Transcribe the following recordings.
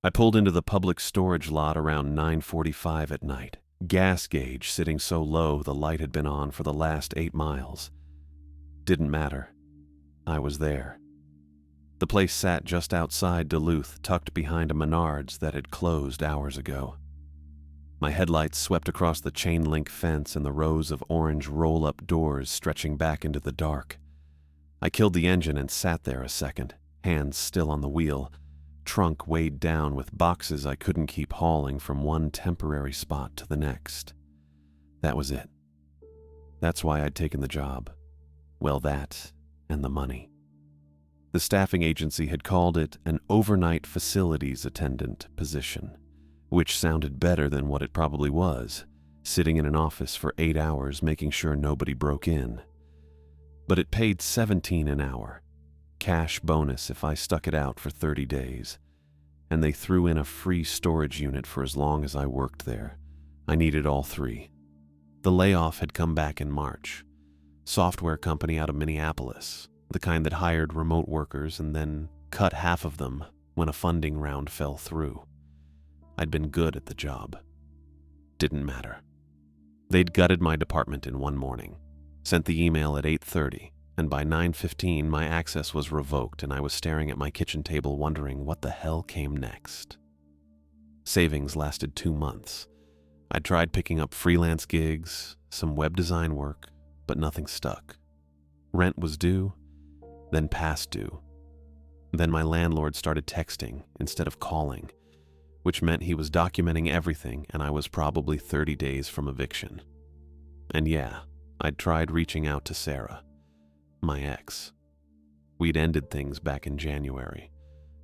I pulled into the public storage lot around 9:45 at night, gas gauge sitting so low the light had been on for the last 8 miles. Didn't matter. I was there. The place sat just outside Duluth, tucked behind a Menards that had closed hours ago. My headlights swept across the chain-link fence and the rows of orange roll-up doors stretching back into the dark. I killed the engine and sat there a second, hands still on the wheel, trunk weighed down with boxes I couldn't keep hauling from one temporary spot to the next. That was it. That's why I'd taken the job. Well, that and the money. The staffing agency had called it an overnight facilities attendant position, which sounded better than what it probably was, sitting in an office for 8 hours making sure nobody broke in. But it paid $17 an hour, cash bonus if I stuck it out for 30 days, and they threw in a free storage unit for as long as I worked there. I needed all 3. The layoff had come back in March. Software company out of Minneapolis, the kind that hired remote workers and then cut half of them when a funding round fell through. I'd been good at the job. Didn't matter. They'd gutted my department in one morning, sent the email at 8:30, and by 9:15 my access was revoked and I was staring at my kitchen table wondering what the hell came next. Savings lasted 2 months. I'd tried picking up freelance gigs, some web design work, but nothing stuck. Rent was due, then past due. Then my landlord started texting instead of calling, which meant he was documenting everything and I was probably 30 days from eviction. And yeah, I'd tried reaching out to Sarah, my ex. We'd ended things back in January,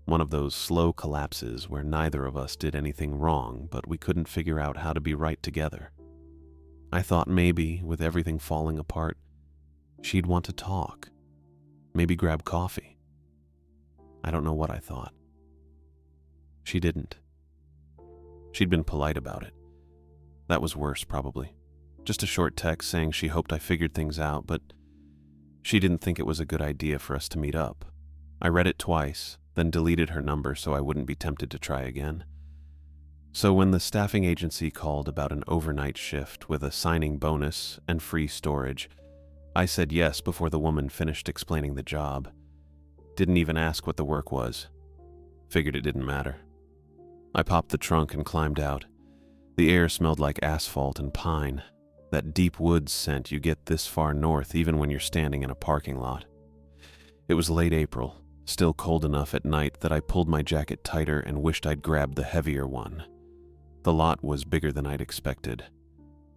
one of those slow collapses where neither of us did anything wrong, but we couldn't figure out how to be right together. I thought maybe, with everything falling apart, she'd want to talk, maybe grab coffee. I don't know what I thought. She didn't. She'd been polite about it. That was worse, probably. Just a short text saying she hoped I figured things out, but she didn't think it was a good idea for us to meet up. I read it twice, then deleted her number so I wouldn't be tempted to try again. So when the staffing agency called about an overnight shift with a signing bonus and free storage, I said yes before the woman finished explaining the job. Didn't even ask what the work was. Figured it didn't matter. I popped the trunk and climbed out. The air smelled like asphalt and pine, that deep woods scent you get this far north even when you're standing in a parking lot. It was late April, still cold enough at night that I pulled my jacket tighter and wished I'd grabbed the heavier one. The lot was bigger than I'd expected.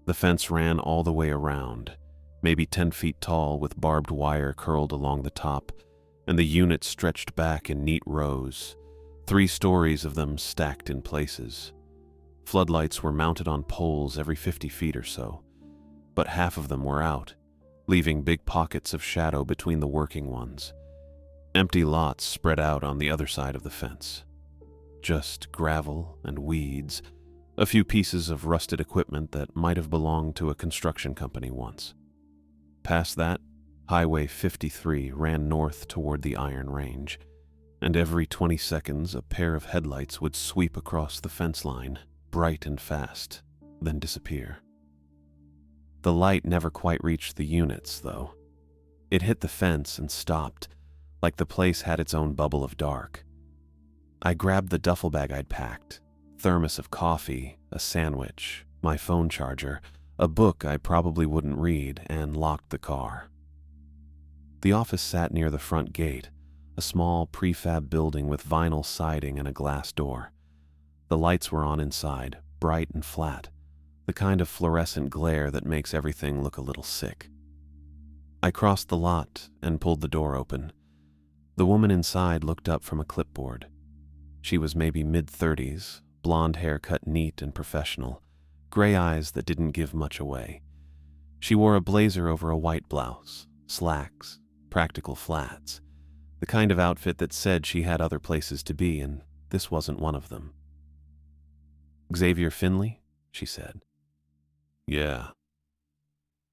The fence ran all the way around, maybe 10 feet tall with barbed wire curled along the top, and the units stretched back in neat rows, 3 stories of them stacked in places. Floodlights were mounted on poles every 50 feet or so, but half of them were out, leaving big pockets of shadow between the working ones. Empty lots spread out on the other side of the fence. Just gravel and weeds, a few pieces of rusted equipment that might have belonged to a construction company once. Past that, Highway 53 ran north toward the Iron Range, and every 20 seconds a pair of headlights would sweep across the fence line, bright and fast, then disappear. The light never quite reached the units, though. It hit the fence and stopped, like the place had its own bubble of dark. I grabbed the duffel bag I'd packed, thermos of coffee, a sandwich, my phone charger, a book I probably wouldn't read, and locked the car. The office sat near the front gate, a small prefab building with vinyl siding and a glass door. The lights were on inside, bright and flat, the kind of fluorescent glare that makes everything look a little sick. I crossed the lot and pulled the door open. The woman inside looked up from a clipboard. She was maybe mid-30s, blonde hair cut neat and professional, gray eyes that didn't give much away. She wore a blazer over a white blouse, slacks, practical flats, the kind of outfit that said she had other places to be, and this wasn't one of them. "Xavier Finley?" she said. "Yeah."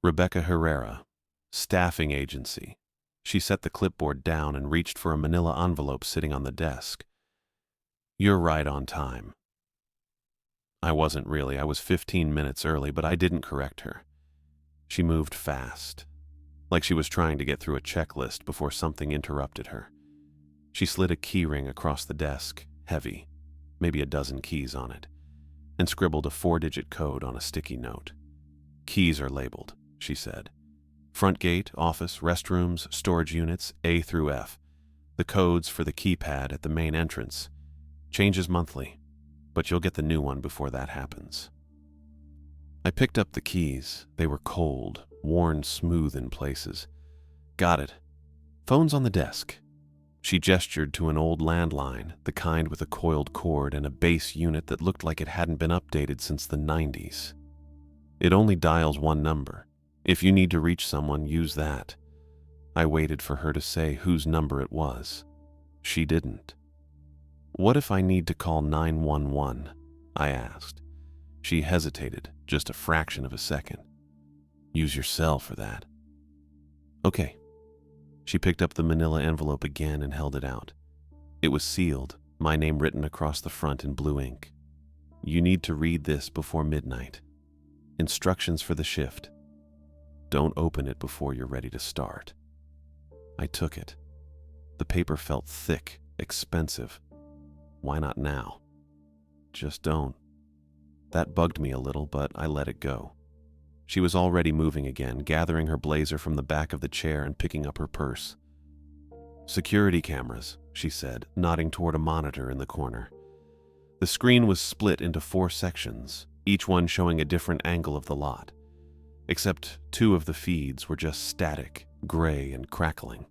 "Rebecca Herrera, staffing agency." She set the clipboard down and reached for a manila envelope sitting on the desk. You're right on time. I wasn't really. I was 15 minutes early, but I didn't correct her. She moved fast, like she was trying to get through a checklist before something interrupted her. She slid a key ring across the desk, heavy, maybe a dozen keys on it, and scribbled a 4-digit code on a sticky note. Keys are labeled, she said. Front gate, office, restrooms, storage units, A through F. The codes for the keypad at the main entrance. Changes monthly, but you'll get the new one before that happens. I picked up the keys. They were cold, worn smooth in places. Got it. Phone's on the desk. She gestured to an old landline, the kind with a coiled cord and a base unit that looked like it hadn't been updated since the 90s. It only dials one number. If you need to reach someone, use that. I waited for her to say whose number it was. She didn't. What if I need to call 911? I asked. She hesitated, just a fraction of a second. Use your cell for that. Okay. She picked up the manila envelope again and held it out. It was sealed, my name written across the front in blue ink. You need to read this before midnight. Instructions for the shift. Don't open it before you're ready to start. I took it. The paper felt thick, expensive. Why not now? Just don't. That bugged me a little, but I let it go. She was already moving again, gathering her blazer from the back of the chair and picking up her purse. Security cameras, she said, nodding toward a monitor in the corner. The screen was split into 4 sections, each one showing a different angle of the lot. Except 2 of the feeds were just static, gray and crackling.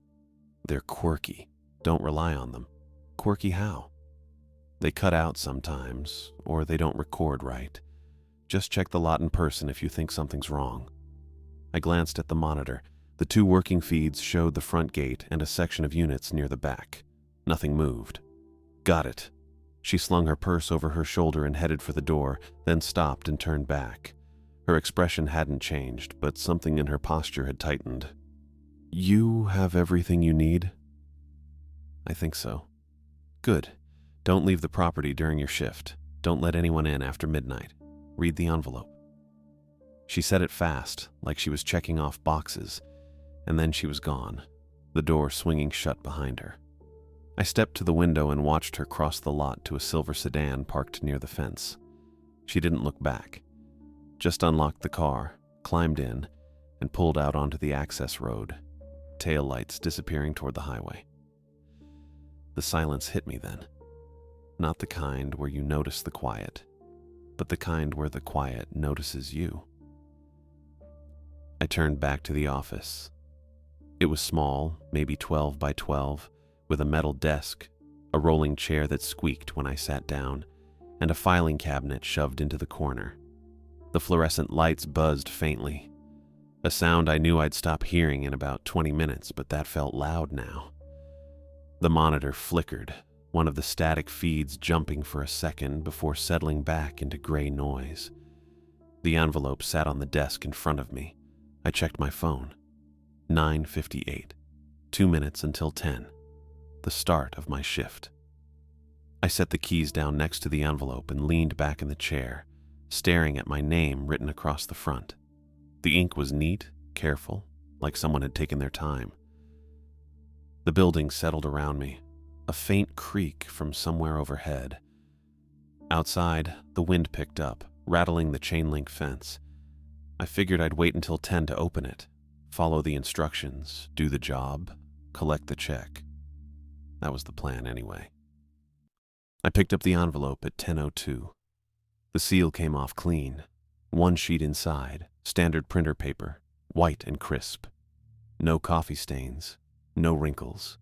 They're quirky. Don't rely on them. Quirky how? They cut out sometimes, or they don't record right. Just check the lot in person if you think something's wrong. I glanced at the monitor. The 2 working feeds showed the front gate and a section of units near the back. Nothing moved. Got it. She slung her purse over her shoulder and headed for the door, then stopped and turned back. Her expression hadn't changed, but something in her posture had tightened. You have everything you need? I think so. Good. Don't leave the property during your shift. Don't let anyone in after midnight. Read the envelope. She said it fast, like she was checking off boxes, and then she was gone, the door swinging shut behind her. I stepped to the window and watched her cross the lot to a silver sedan parked near the fence. She didn't look back. Just unlocked the car, climbed in, and pulled out onto the access road, tail lights disappearing toward the highway. The silence hit me then. Not the kind where you notice the quiet, but the kind where the quiet notices you. I turned back to the office. It was small, maybe 12 by 12, with a metal desk, a rolling chair that squeaked when I sat down, and a filing cabinet shoved into the corner. The fluorescent lights buzzed faintly, a sound I knew I'd stop hearing in about 20 minutes, but that felt loud now. The monitor flickered, one of the static feeds jumping for a second before settling back into gray noise. The envelope sat on the desk in front of me. I checked my phone. 9:58. 2 minutes until 10. The start of my shift. I set the keys down next to the envelope and leaned back in the chair, staring at my name written across the front. The ink was neat, careful, like someone had taken their time. The building settled around me, a faint creak from somewhere overhead. Outside, the wind picked up, rattling the chain-link fence. I figured I'd wait until 10 to open it, follow the instructions, do the job, collect the check. That was the plan anyway. I picked up the envelope at 10:02. The seal came off clean. 1 sheet inside, standard printer paper, white and crisp. No coffee stains, no wrinkles.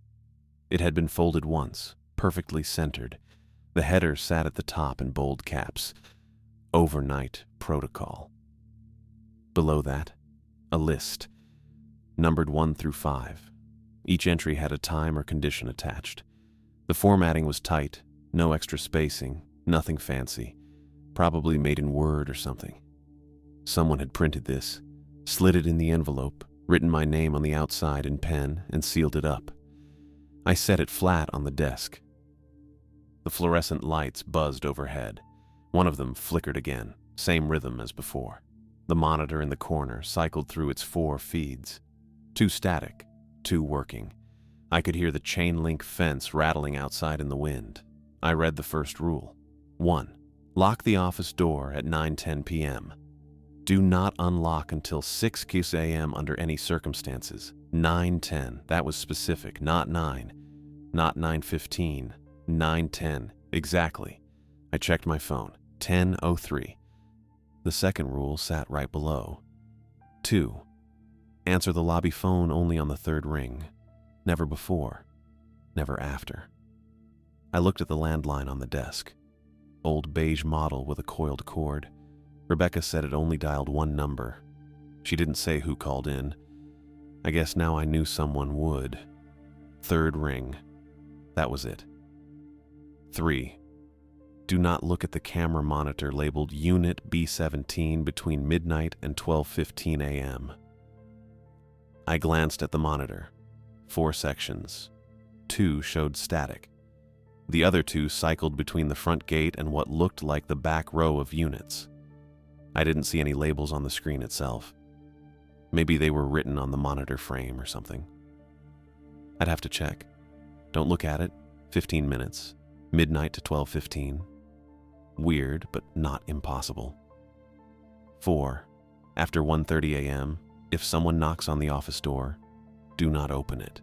It had been folded once, perfectly centered. The header sat at the top in bold caps. Overnight protocol. Below that, a list, numbered 1 through 5. Each entry had a time or condition attached. The formatting was tight, no extra spacing, nothing fancy, probably made in Word or something. Someone had printed this, slid it in the envelope, written my name on the outside in pen, and sealed it up. I set it flat on the desk. The fluorescent lights buzzed overhead. One of them flickered again, same rhythm as before. The monitor in the corner cycled through its 4 feeds. 2 static, 2 working. I could hear the chain link fence rattling outside in the wind. I read the first rule. 1. Lock the office door at 9:10 p.m. Do not unlock until 6 a.m. under any circumstances. 9:10, that was specific, not 9. Not 9:15, 9:10, exactly. I checked my phone, 10:03. The second rule sat right below. 2. Answer the lobby phone only on the 3rd ring. Never before, never after. I looked at the landline on the desk. Old beige model with a coiled cord. Rebecca said it only dialed 1 number. She didn't say who called in. I guess now I knew someone would. 3rd ring. That was it. 3. Do not look at the camera monitor labeled Unit B17 between midnight and 12:15 a.m. I glanced at the monitor. 4 sections. 2 showed static. The other 2 cycled between the front gate and what looked like the back row of units. I didn't see any labels on the screen itself. Maybe they were written on the monitor frame or something. I'd have to check. Don't look at it. 15 minutes. Midnight to 12:15. Weird, but not impossible. 4. After 1:30 a.m., if someone knocks on the office door, do not open it.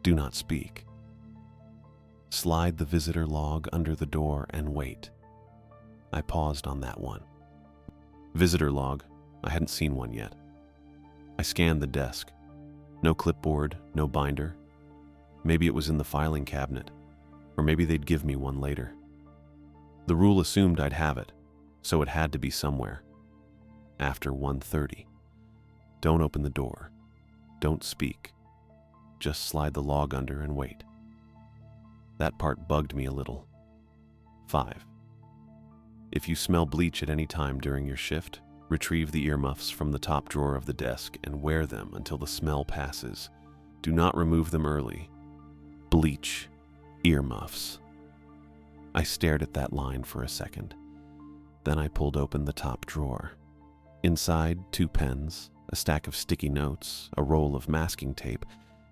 Do not speak. Slide the visitor log under the door and wait. I paused on that one. Visitor log, I hadn't seen one yet. I scanned the desk. No clipboard, no binder. Maybe it was in the filing cabinet, or maybe they'd give me one later. The rule assumed I'd have it, so it had to be somewhere. After 1:30. Don't open the door. Don't speak. Just slide the log under and wait. That part bugged me a little. 5. If you smell bleach at any time during your shift, retrieve the earmuffs from the top drawer of the desk and wear them until the smell passes. Do not remove them early. Bleach. Earmuffs. I stared at that line for a second. Then I pulled open the top drawer. Inside, 2 pens, a stack of sticky notes, a roll of masking tape,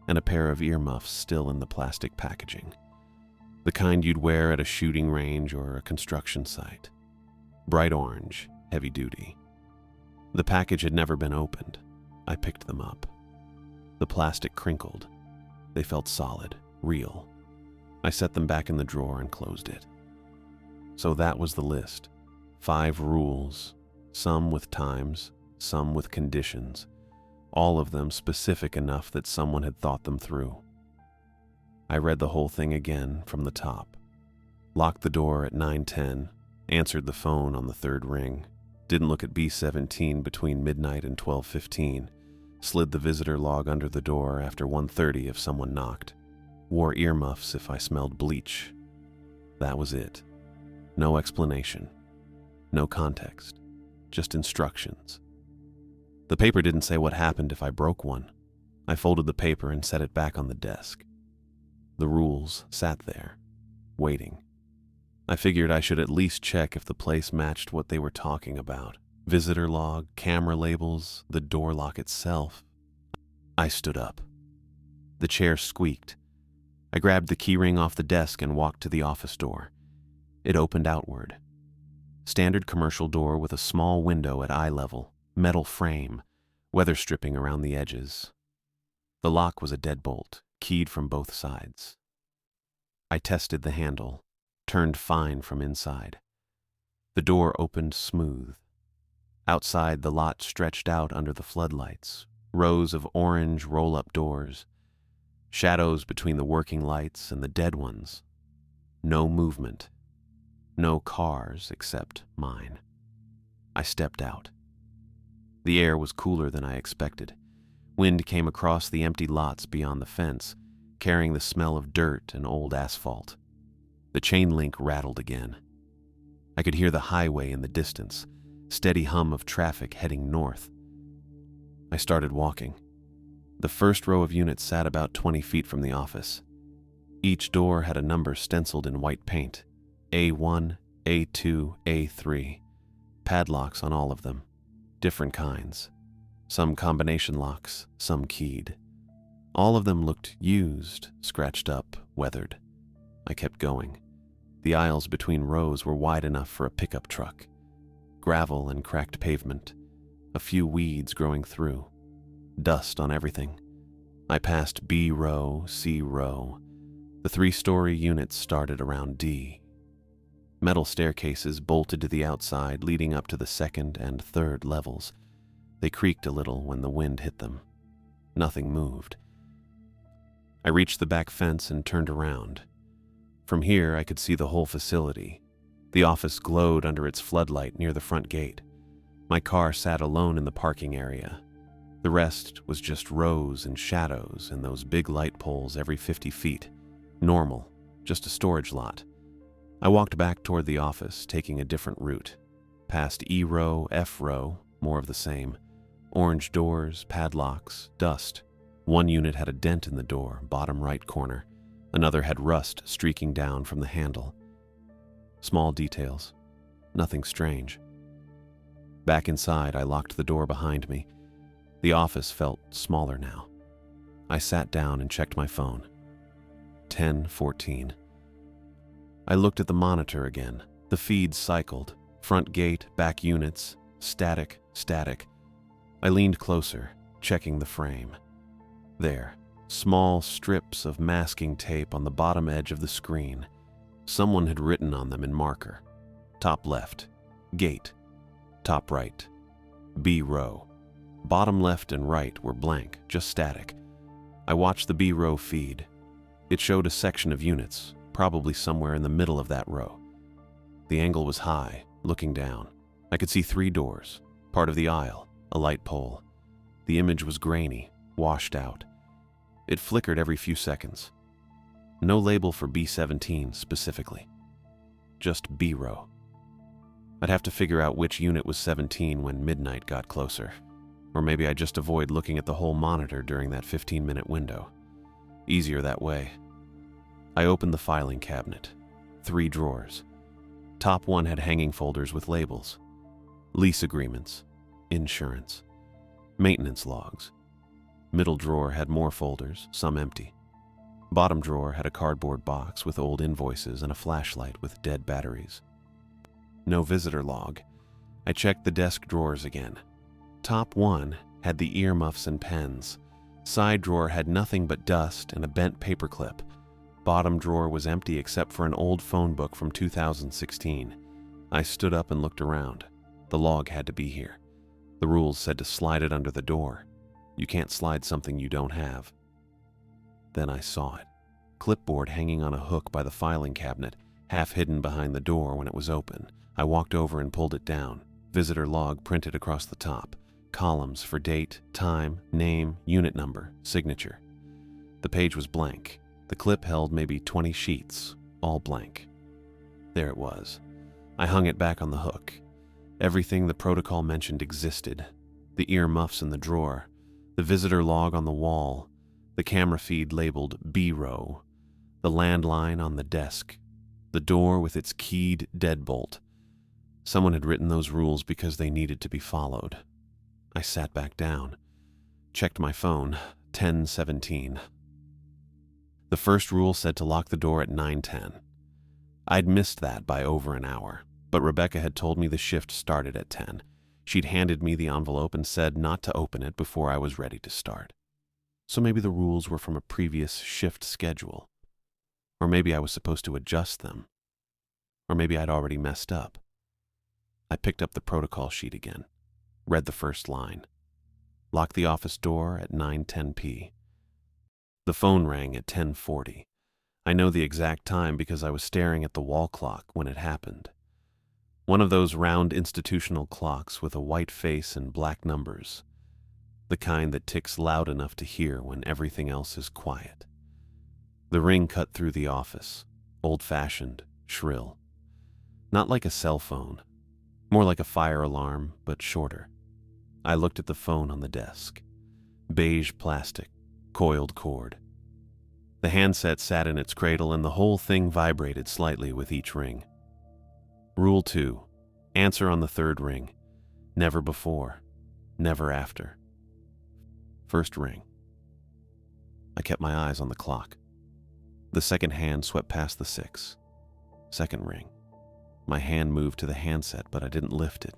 and a pair of earmuffs still in the plastic packaging. The kind you'd wear at a shooting range or a construction site. Bright orange, heavy duty. The package had never been opened. I picked them up. The plastic crinkled. They felt solid, real. I set them back in the drawer and closed it. So that was the list. 5 rules, some with times, some with conditions, all of them specific enough that someone had thought them through. I read the whole thing again from the top. Locked the door at 9:10, answered the phone on the 3rd ring, didn't look at B17 between midnight and 12:15, slid the visitor log under the door after 1:30 if someone knocked, wore earmuffs if I smelled bleach. That was it. No explanation. No context. Just instructions. The paper didn't say what happened if I broke one. I folded the paper and set it back on the desk. The rules sat there, waiting. I figured I should at least check if the place matched what they were talking about. Visitor log, camera labels, the door lock itself. I stood up. The chair squeaked. I grabbed the keyring off the desk and walked to the office door. It opened outward. Standard commercial door with a small window at eye level, metal frame, weather stripping around the edges. The lock was a deadbolt, keyed from both sides. I tested the handle, turned fine from inside. The door opened smooth. Outside, the lot stretched out under the floodlights, rows of orange roll-up doors, shadows between the working lights and the dead ones. No movement. No cars except mine. I stepped out. The air was cooler than I expected. Wind came across the empty lots beyond the fence, carrying the smell of dirt and old asphalt. The chain link rattled again. I could hear the highway in the distance, steady hum of traffic heading north. I started walking. The first row of units sat about 20 feet from the office. Each door had a number stenciled in white paint. A1, A2, A3. Padlocks on all of them. Different kinds. Some combination locks, some keyed. All of them looked used, scratched up, weathered. I kept going. The aisles between rows were wide enough for a pickup truck. Gravel and cracked pavement. A few weeds growing through. Dust on everything. I passed B row, C row. The 3-story units started around D. Metal staircases bolted to the outside, leading up to the 2nd and 3rd levels. They creaked a little when the wind hit them. Nothing moved. I reached the back fence and turned around. From here, I could see the whole facility. The office glowed under its floodlight near the front gate. My car sat alone in the parking area. The rest was just rows and shadows and those big light poles every 50 feet. Normal, just a storage lot. I walked back toward the office, taking a different route. Past E row, F row, more of the same. Orange doors, padlocks, dust. One unit had a dent in the door, bottom right corner. Another had rust streaking down from the handle. Small details. Nothing strange. Back inside, I locked the door behind me. The office felt smaller now. I sat down and checked my phone. 10:14. I looked at the monitor again. The feeds cycled. Front gate, back units, static, static. I leaned closer, checking the frame. There, small strips of masking tape on the bottom edge of the screen. Someone had written on them in marker. Top left, gate. Top right, B row. Bottom left and right were blank, just static. I watched the B row feed. It showed a section of units, probably somewhere in the middle of that row. The angle was high, looking down. I could see 3 doors, part of the aisle, a light pole. The image was grainy, washed out. It flickered every few seconds. No label for B17 specifically. Just B row. I'd have to figure out which unit was 17 when midnight got closer. Or maybe I'd just avoid looking at the whole monitor during that 15-minute window. Easier that way. I opened the filing cabinet. 3 drawers. Top one had hanging folders with labels. Lease agreements. Insurance. Maintenance logs. Middle drawer had more folders, some empty. Bottom drawer had a cardboard box with old invoices and a flashlight with dead batteries. No visitor log. I checked the desk drawers again. Top one had the earmuffs and pens. Side drawer had nothing but dust and a bent paperclip. Bottom drawer was empty except for an old phone book from 2016. I stood up and looked around. The log had to be here. The rules said to slide it under the door. You can't slide something you don't have. Then I saw it. Clipboard hanging on a hook by the filing cabinet, half hidden behind the door when it was open. I walked over and pulled it down. Visitor log printed across the top. Columns for date, time, name, unit number, signature. The page was blank. The clip held maybe 20 sheets, all blank. There it was. I hung it back on the hook. Everything the protocol mentioned existed. The earmuffs in the drawer, the visitor log on the wall, the camera feed labeled B row, the landline on the desk, the door with its keyed deadbolt. Someone had written those rules because they needed to be followed. I sat back down, checked my phone, 10:17. The first rule said to lock the door at 9:10. I'd missed that by over an hour, but Rebecca had told me the shift started at 10. She'd handed me the envelope and said not to open it before I was ready to start. So maybe the rules were from a previous shift schedule. Or maybe I was supposed to adjust them. Or maybe I'd already messed up. I picked up the protocol sheet again, read the first line. Lock the office door at 9:10 p. The phone rang at 10:40. I know the exact time because I was staring at the wall clock when it happened. One of those round institutional clocks with a white face and black numbers. The kind that ticks loud enough to hear when everything else is quiet. The ring cut through the office, old-fashioned, shrill. Not like a cell phone, more like a fire alarm, but shorter. I looked at the phone on the desk. Beige plastic, coiled cord. The handset sat in its cradle and the whole thing vibrated slightly with each ring. Rule 2. Answer on the third ring. Never before. Never after. First ring. I kept my eyes on the clock. The second hand swept past the 6. Second ring. My hand moved to the handset, but I didn't lift it.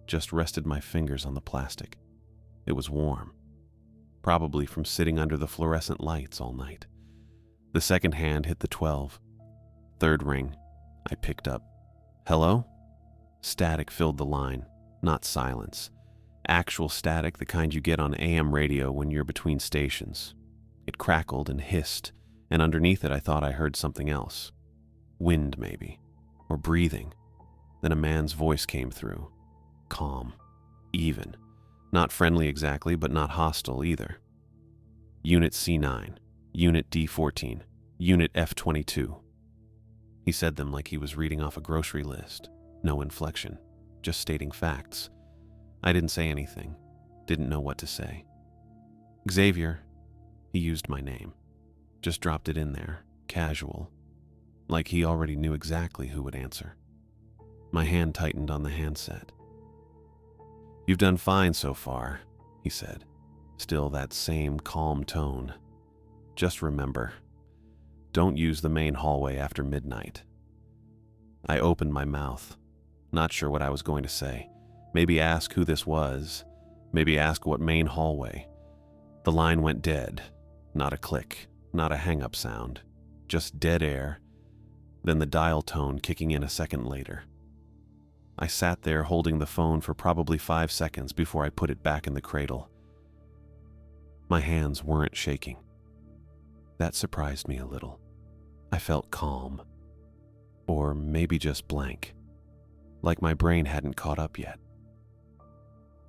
Just rested my fingers on the plastic. It was warm. Probably from sitting under the fluorescent lights all night. The second hand hit the 12. Third ring. I picked up. Hello? Static filled the line, not silence. Actual static, the kind you get on AM radio when you're between stations. It crackled and hissed, and underneath it I thought I heard something else. Wind, maybe. Or breathing. Then a man's voice came through. Calm. Even. Not friendly exactly, but not hostile either. Unit C9. Unit D14. Unit F22. He said them like he was reading off a grocery list. No inflection. Just stating facts. I didn't say anything. Didn't know what to say. Xavier. He used my name. Just dropped it in there. Casual. Like he already knew exactly who would answer. My hand tightened on the handset. You've done fine so far, he said. Still that same calm tone. Just remember, don't use the main hallway after midnight. I opened my mouth, not sure what I was going to say. Maybe ask who this was. Maybe ask what main hallway. The line went dead. Not a click, not a hang-up sound. Just dead air. Then the dial tone kicking in a second later. I sat there holding the phone for probably 5 seconds before I put it back in the cradle. My hands weren't shaking. That surprised me a little. I felt calm. Or maybe just blank. Like my brain hadn't caught up yet.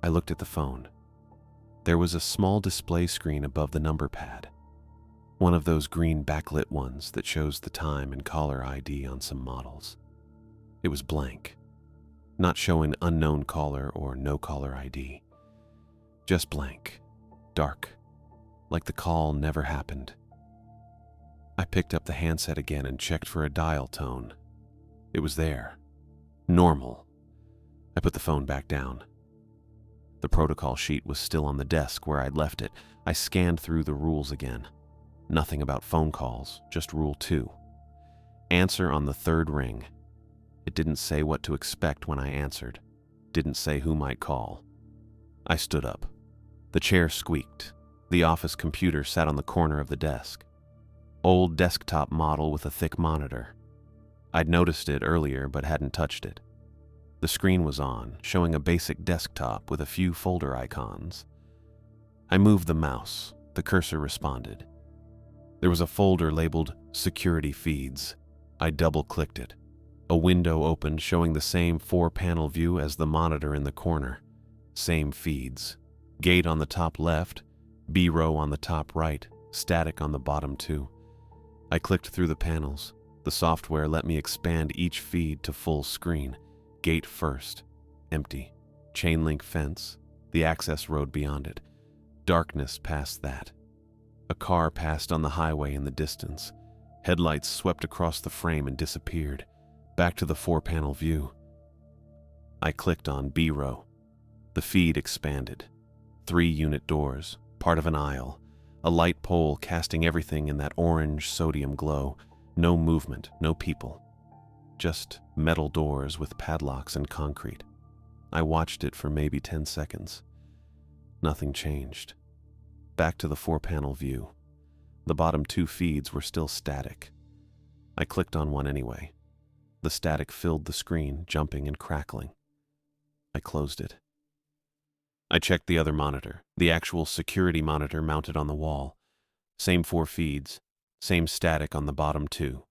I looked at the phone. There was a small display screen above the number pad. One of those green backlit ones that shows the time and caller ID on some models. It was blank. Not showing unknown caller or no caller ID. Just blank. Dark. Like the call never happened. I picked up the handset again and checked for a dial tone. It was there. Normal. I put the phone back down. The protocol sheet was still on the desk where I'd left it. I scanned through the rules again. Nothing about phone calls, just Rule 2. Answer on the third ring. It didn't say what to expect when I answered. Didn't say who might call. I stood up. The chair squeaked. The office computer sat on the corner of the desk. Old desktop model with a thick monitor. I'd noticed it earlier but hadn't touched it. The screen was on, showing a basic desktop with a few folder icons. I moved the mouse. The cursor responded. There was a folder labeled Security Feeds. I double-clicked it. A window opened showing the same 4-panel view as the monitor in the corner. Same feeds. Gate on the top left, B-row on the top right, static on the bottom 2. I clicked through the panels. The software let me expand each feed to full screen. Gate first. Empty. Chain link fence. The access road beyond it. Darkness past that. A car passed on the highway in the distance. Headlights swept across the frame and disappeared. Back to the 4-panel view. I clicked on B-row. The feed expanded. 3 unit doors, part of an aisle. A light pole casting everything in that orange sodium glow. No movement, no people. Just metal doors with padlocks and concrete. I watched it for maybe 10 seconds. Nothing changed. Back to the 4-panel view. The bottom 2 feeds were still static. I clicked on one anyway. The static filled the screen, jumping and crackling. I closed it. I checked the other monitor, the actual security monitor mounted on the wall. Same 4 feeds, same static on the bottom 2.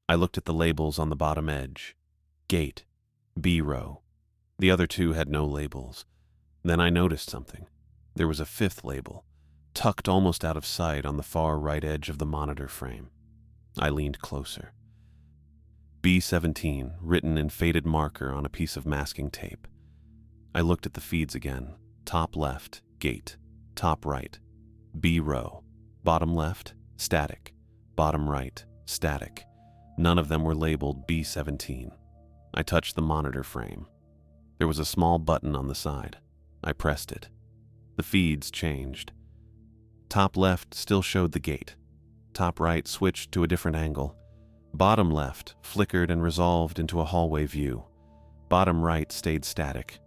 I looked at the labels on the bottom edge. Gate, B-row. The other 2 had no labels. Then I noticed something. There was a 5th label, tucked almost out of sight on the far right edge of the monitor frame. I leaned closer. B-17, written in faded marker on a piece of masking tape. I looked at the feeds again. Top left, gate. Top right, B-row. Bottom left, static. bottom right, static. None of them were labeled B17. I touched the monitor frame. There was a small button on the side. I pressed it. The feeds changed. Top left still showed the gate. Top right switched to a different angle. Bottom left flickered and resolved into a hallway view. Bottom right stayed static.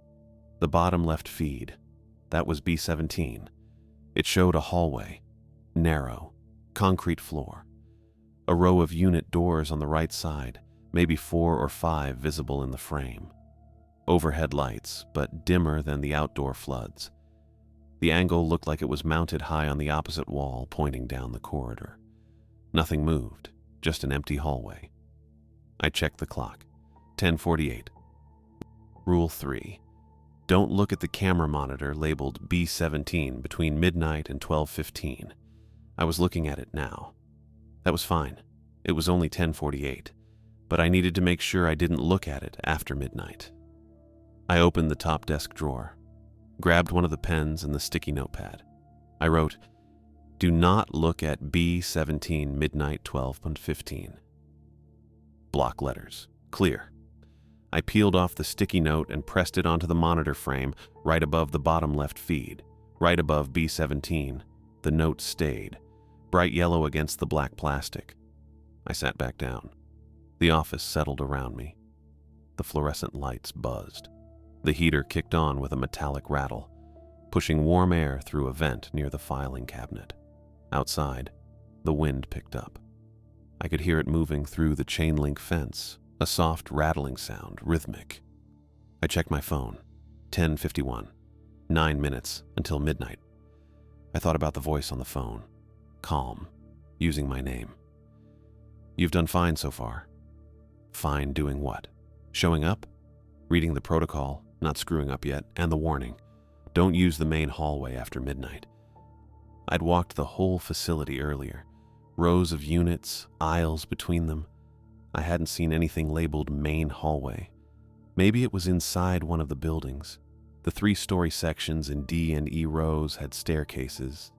The bottom left feed, that was B17. It showed a hallway, narrow, concrete floor. A row of unit doors on the right side, maybe 4 or 5 visible in the frame. Overhead lights, but dimmer than the outdoor floods. The angle looked like it was mounted high on the opposite wall, pointing down the corridor. Nothing moved, just an empty hallway. I checked the clock. 10:48. Rule 3. Don't look at the camera monitor labeled B17 between midnight and 12:15. I was looking at it now. That was fine. It was only 10:48, but I needed to make sure I didn't look at it after midnight. I opened the top desk drawer, grabbed one of the pens and the sticky notepad. I wrote, "Do not look at B17 midnight 12:15. Block letters. Clear. I peeled off the sticky note and pressed it onto the monitor frame right above the bottom left feed, right above B17. The note stayed, bright yellow against the black plastic. I sat back down. The office settled around me. The fluorescent lights buzzed. The heater kicked on with a metallic rattle, pushing warm air through a vent near the filing cabinet. Outside, the wind picked up. I could hear it moving through the chain-link fence, a soft rattling sound, rhythmic. I checked my phone. 10:51. 9 minutes until midnight. I thought about the voice on the phone. Calm, using my name. "You've done fine so far." Fine doing what? Showing up? Reading the protocol, not screwing up yet, and the warning. Don't use the main hallway after midnight. I'd walked the whole facility earlier. Rows of units, aisles between them. I hadn't seen anything labeled main hallway. Maybe it was inside one of the buildings. The 3-story sections in D and E rows had staircases.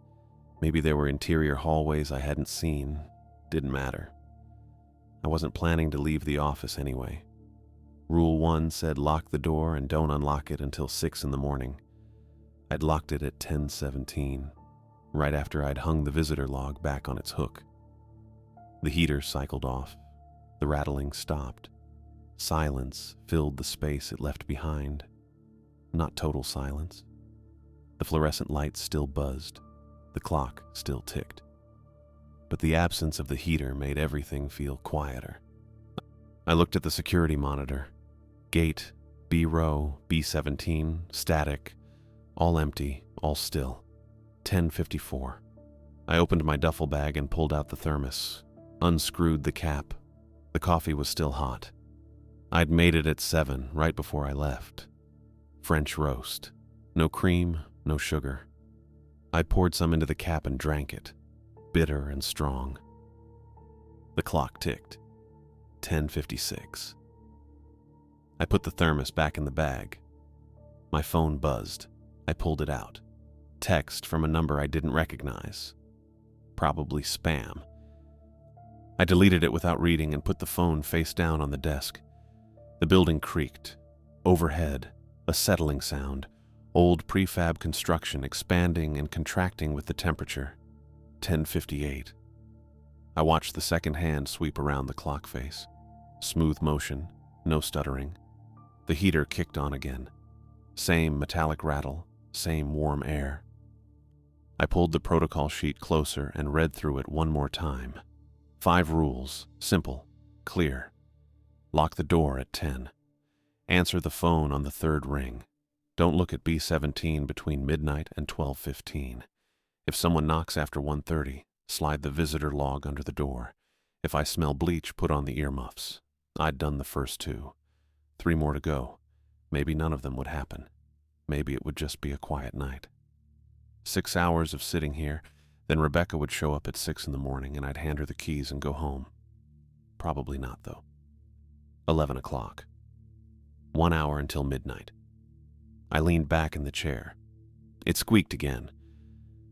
Maybe there were interior hallways I hadn't seen. Didn't matter. I wasn't planning to leave the office anyway. Rule 1 said lock the door and don't unlock it until 6 in the morning. I'd locked it at 10:17, right after I'd hung the visitor log back on its hook. The heater cycled off. The rattling stopped. Silence filled the space it left behind. Not total silence. The fluorescent lights still buzzed. The clock still ticked. But the absence of the heater made everything feel quieter. I looked at the security monitor. Gate, B row, B17, static, all empty, all still. 10:54. I opened my duffel bag and pulled out the thermos, unscrewed the cap. The coffee was still hot. I'd made it at 7, right before I left. French roast. No cream, no sugar. I poured some into the cap and drank it, bitter and strong. The clock ticked. 10:56. I put the thermos back in the bag. My phone buzzed. I pulled it out. Text from a number I didn't recognize. Probably spam. I deleted it without reading and put the phone face down on the desk. The building creaked. Overhead, a settling sound. Old prefab construction expanding and contracting with the temperature. 10:58. I watched the second hand sweep around the clock face. Smooth motion, no stuttering. The heater kicked on again. Same metallic rattle, same warm air. I pulled the protocol sheet closer and read through it one more time. 5 rules, simple, clear. Lock the door at 10. Answer the phone on the 3rd ring. Don't look at B17 between midnight and 12:15. If someone knocks after 1:30, slide the visitor log under the door. If I smell bleach, put on the earmuffs. I'd done the first 2. 3 more to go. Maybe none of them would happen. Maybe it would just be a quiet night. 6 hours of sitting here, then Rebecca would show up at 6 in the morning and I'd hand her the keys and go home. Probably not, though. 11 o'clock. 1 hour until midnight. I leaned back in the chair. It squeaked again.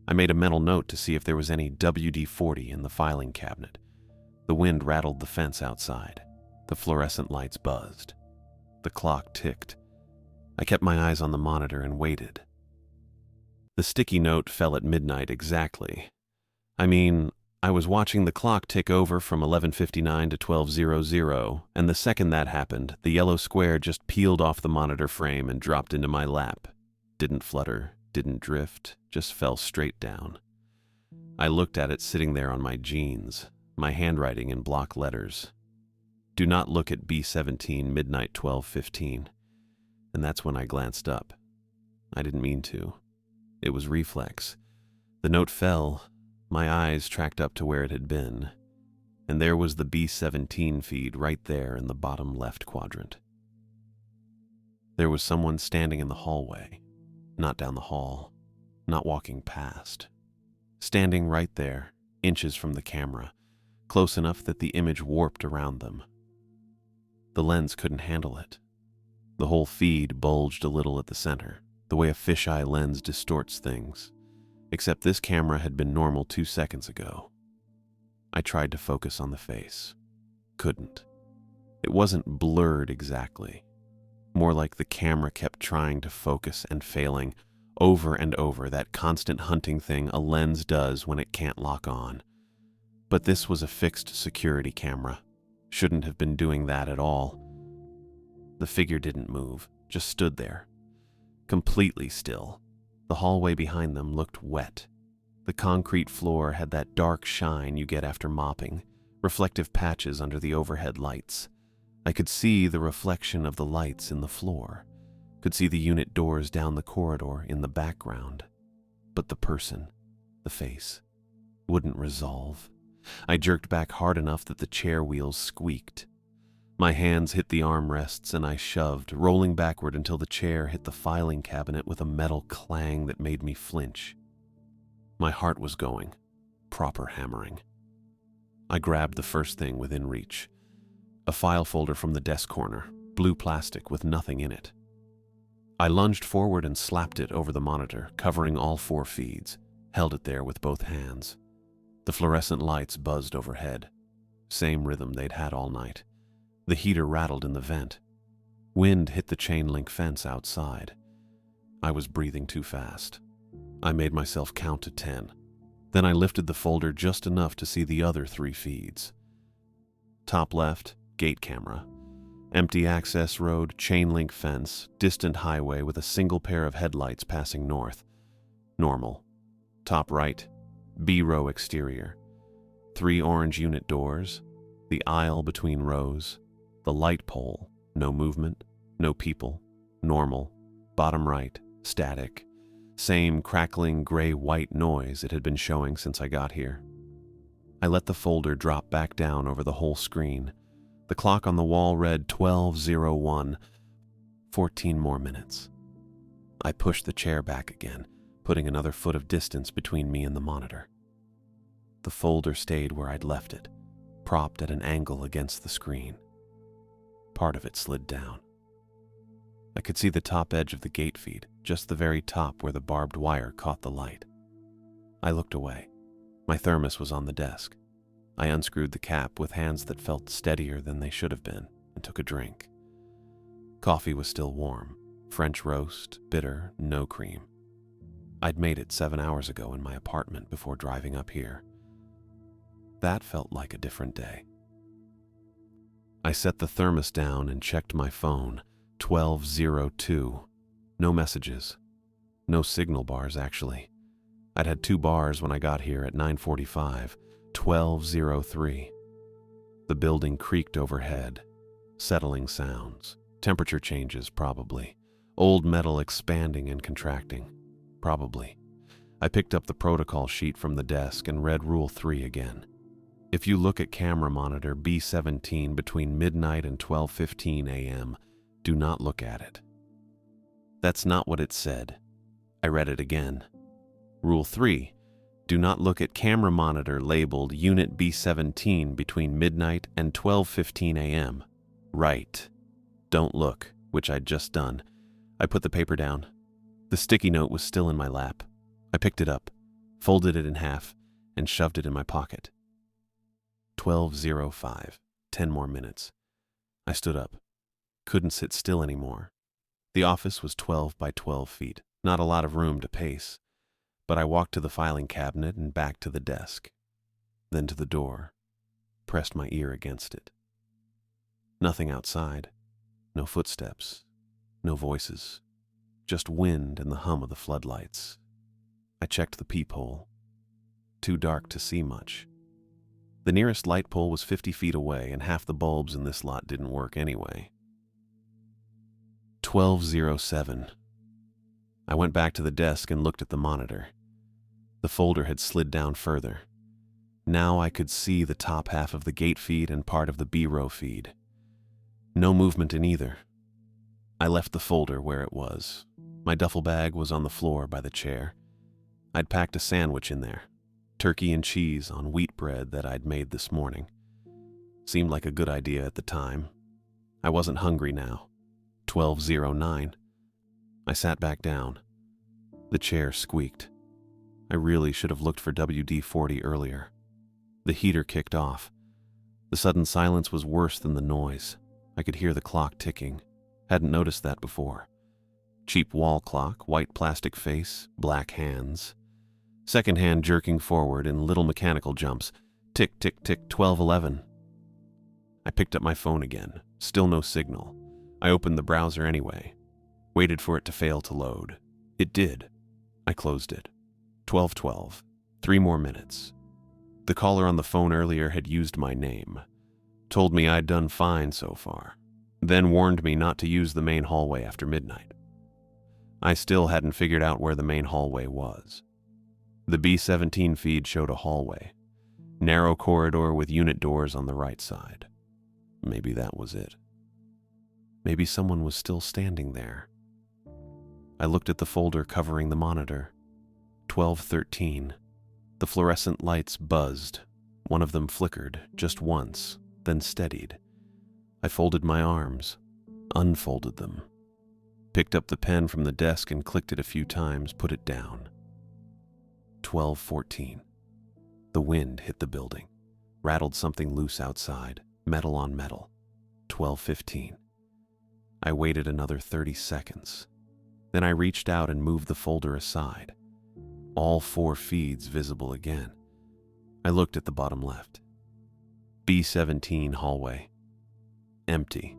I made a mental note to see if there was any WD-40 in the filing cabinet. The wind rattled the fence outside. The fluorescent lights buzzed. The clock ticked. I kept my eyes on the monitor and waited. The sticky note fell at midnight exactly. I was watching the clock tick over from 11:59 to 12:00, and the second that happened, the yellow square just peeled off the monitor frame and dropped into my lap. Didn't flutter, didn't drift, just fell straight down. I looked at it sitting there on my jeans, my handwriting in block letters. Do not look at B17, midnight 12:15. And that's when I glanced up. I didn't mean to. It was reflex. The note fell. My eyes tracked up to where it had been, and there was the B17 feed right there in the bottom left quadrant. There was someone standing in the hallway, not down the hall, not walking past. Standing right there, inches from the camera, close enough that the image warped around them. The lens couldn't handle it. The whole feed bulged a little at the center, the way a fisheye lens distorts things. Except this camera had been normal 2 seconds ago. I tried to focus on the face. Couldn't. It wasn't blurred exactly. More like the camera kept trying to focus and failing, over and over, that constant hunting thing a lens does when it can't lock on. But this was a fixed security camera. Shouldn't have been doing that at all. The figure didn't move, just stood there. Completely still. The hallway behind them looked wet. The concrete floor had that dark shine you get after mopping, reflective patches under the overhead lights. I could see the reflection of the lights in the floor, could see the unit doors down the corridor in the background. But the person, the face, wouldn't resolve. I jerked back hard enough that the chair wheels squeaked. My hands hit the armrests and I shoved, rolling backward until the chair hit the filing cabinet with a metal clang that made me flinch. My heart was going, proper hammering. I grabbed the first thing within reach. A file folder from the desk corner, blue plastic with nothing in it. I lunged forward and slapped it over the monitor, covering all 4 feeds, held it there with both hands. The fluorescent lights buzzed overhead. Same rhythm they'd had all night. The heater rattled in the vent. Wind hit the chain link fence outside. I was breathing too fast. I made myself count to 10. Then I lifted the folder just enough to see the other 3 feeds. Top left, gate camera. Empty access road, chain link fence, distant highway with a single pair of headlights passing north. Normal. Top right, B-row exterior. 3 orange unit doors. The aisle between rows. The light pole, no movement, no people, normal, bottom right, static, same crackling gray-white noise it had been showing since I got here. I let the folder drop back down over the whole screen. The clock on the wall read 12:01, 14 more minutes. I pushed the chair back again, putting another foot of distance between me and the monitor. The folder stayed where I'd left it, propped at an angle against the screen. Part of it slid down. I could see the top edge of the gate feed, just the very top where the barbed wire caught the light. I looked away. My thermos was on the desk. I unscrewed the cap with hands that felt steadier than they should have been and took a drink. Coffee was still warm, French roast, bitter, no cream. I'd made it 7 hours ago in my apartment before driving up here. That felt like a different day. I set the thermos down and checked my phone. 12:02. No messages. No signal bars, actually. I'd had 2 bars when I got here at 9:45. 12:03. The building creaked overhead. Settling sounds. Temperature changes, probably. Old metal expanding and contracting. Probably. I picked up the protocol sheet from the desk and read Rule 3 again. If you look at camera monitor B17 between midnight and 12:15 a.m., do not look at it. That's not what it said. I read it again. Rule 3. Do not look at camera monitor labeled Unit B17 between midnight and 12:15 a.m. Right. Don't look, which I'd just done. I put the paper down. The sticky note was still in my lap. I picked it up, folded it in half, and shoved it in my pocket. 12:05. 10 more minutes. I stood up. Couldn't sit still anymore. The office was 12 by 12 feet. Not a lot of room to pace. But I walked to the filing cabinet and back to the desk. Then to the door. Pressed my ear against it. Nothing outside. No footsteps. No voices. Just wind and the hum of the floodlights. I checked the peephole. Too dark to see much. The nearest light pole was 50 feet away, and half the bulbs in this lot didn't work anyway. 12:07. I went back to the desk and looked at the monitor. The folder had slid down further. Now I could see the top half of the gate feed and part of the B-row feed. No movement in either. I left the folder where it was. My duffel bag was on the floor by the chair. I'd packed a sandwich in there. Turkey and cheese on wheat bread that I'd made this morning. Seemed like a good idea at the time. I wasn't hungry now. 12:09. I sat back down. The chair squeaked. I really should have looked for WD-40 earlier. The heater kicked off. The sudden silence was worse than the noise. I could hear the clock ticking. Hadn't noticed that before. Cheap wall clock, white plastic face, black hands. Second hand jerking forward in little mechanical jumps. Tick, tick, tick, 12:11. I picked up my phone again. Still no signal. I opened the browser anyway. Waited for it to fail to load. It did. I closed it. 12:12. 3 more minutes. The caller on the phone earlier had used my name. Told me I'd done fine so far. Then warned me not to use the main hallway after midnight. I still hadn't figured out where the main hallway was. The B-17 feed showed a hallway. Narrow corridor with unit doors on the right side. Maybe that was it. Maybe someone was still standing there. I looked at the folder covering the monitor. 12:13. The fluorescent lights buzzed. One of them flickered, just once, then steadied. I folded my arms, unfolded them. Picked up the pen from the desk and clicked it a few times, put it down. 12:14. The wind hit the building, rattled something loose outside, metal on metal. 12:15. I waited another 30 seconds. Then I reached out and moved the folder aside. All 4 feeds visible again. I looked at the bottom left. B-17 hallway. Empty.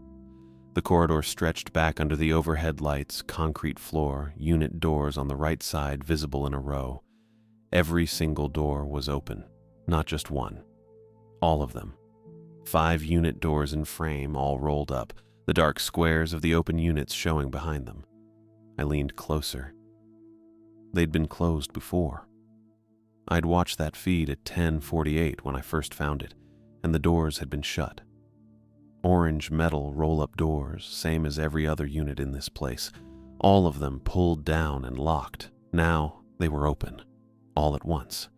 The corridor stretched back under the overhead lights, concrete floor, unit doors on the right side visible in a row. Every single door was open, not just one. All of them. 5 unit doors in frame, all rolled up, the dark squares of the open units showing behind them. I leaned closer. They'd been closed before. I'd watched that feed at 10:48 when I first found it, and the doors had been shut. Orange metal roll-up doors, same as every other unit in this place. All of them pulled down and locked. Now they were open. All at once.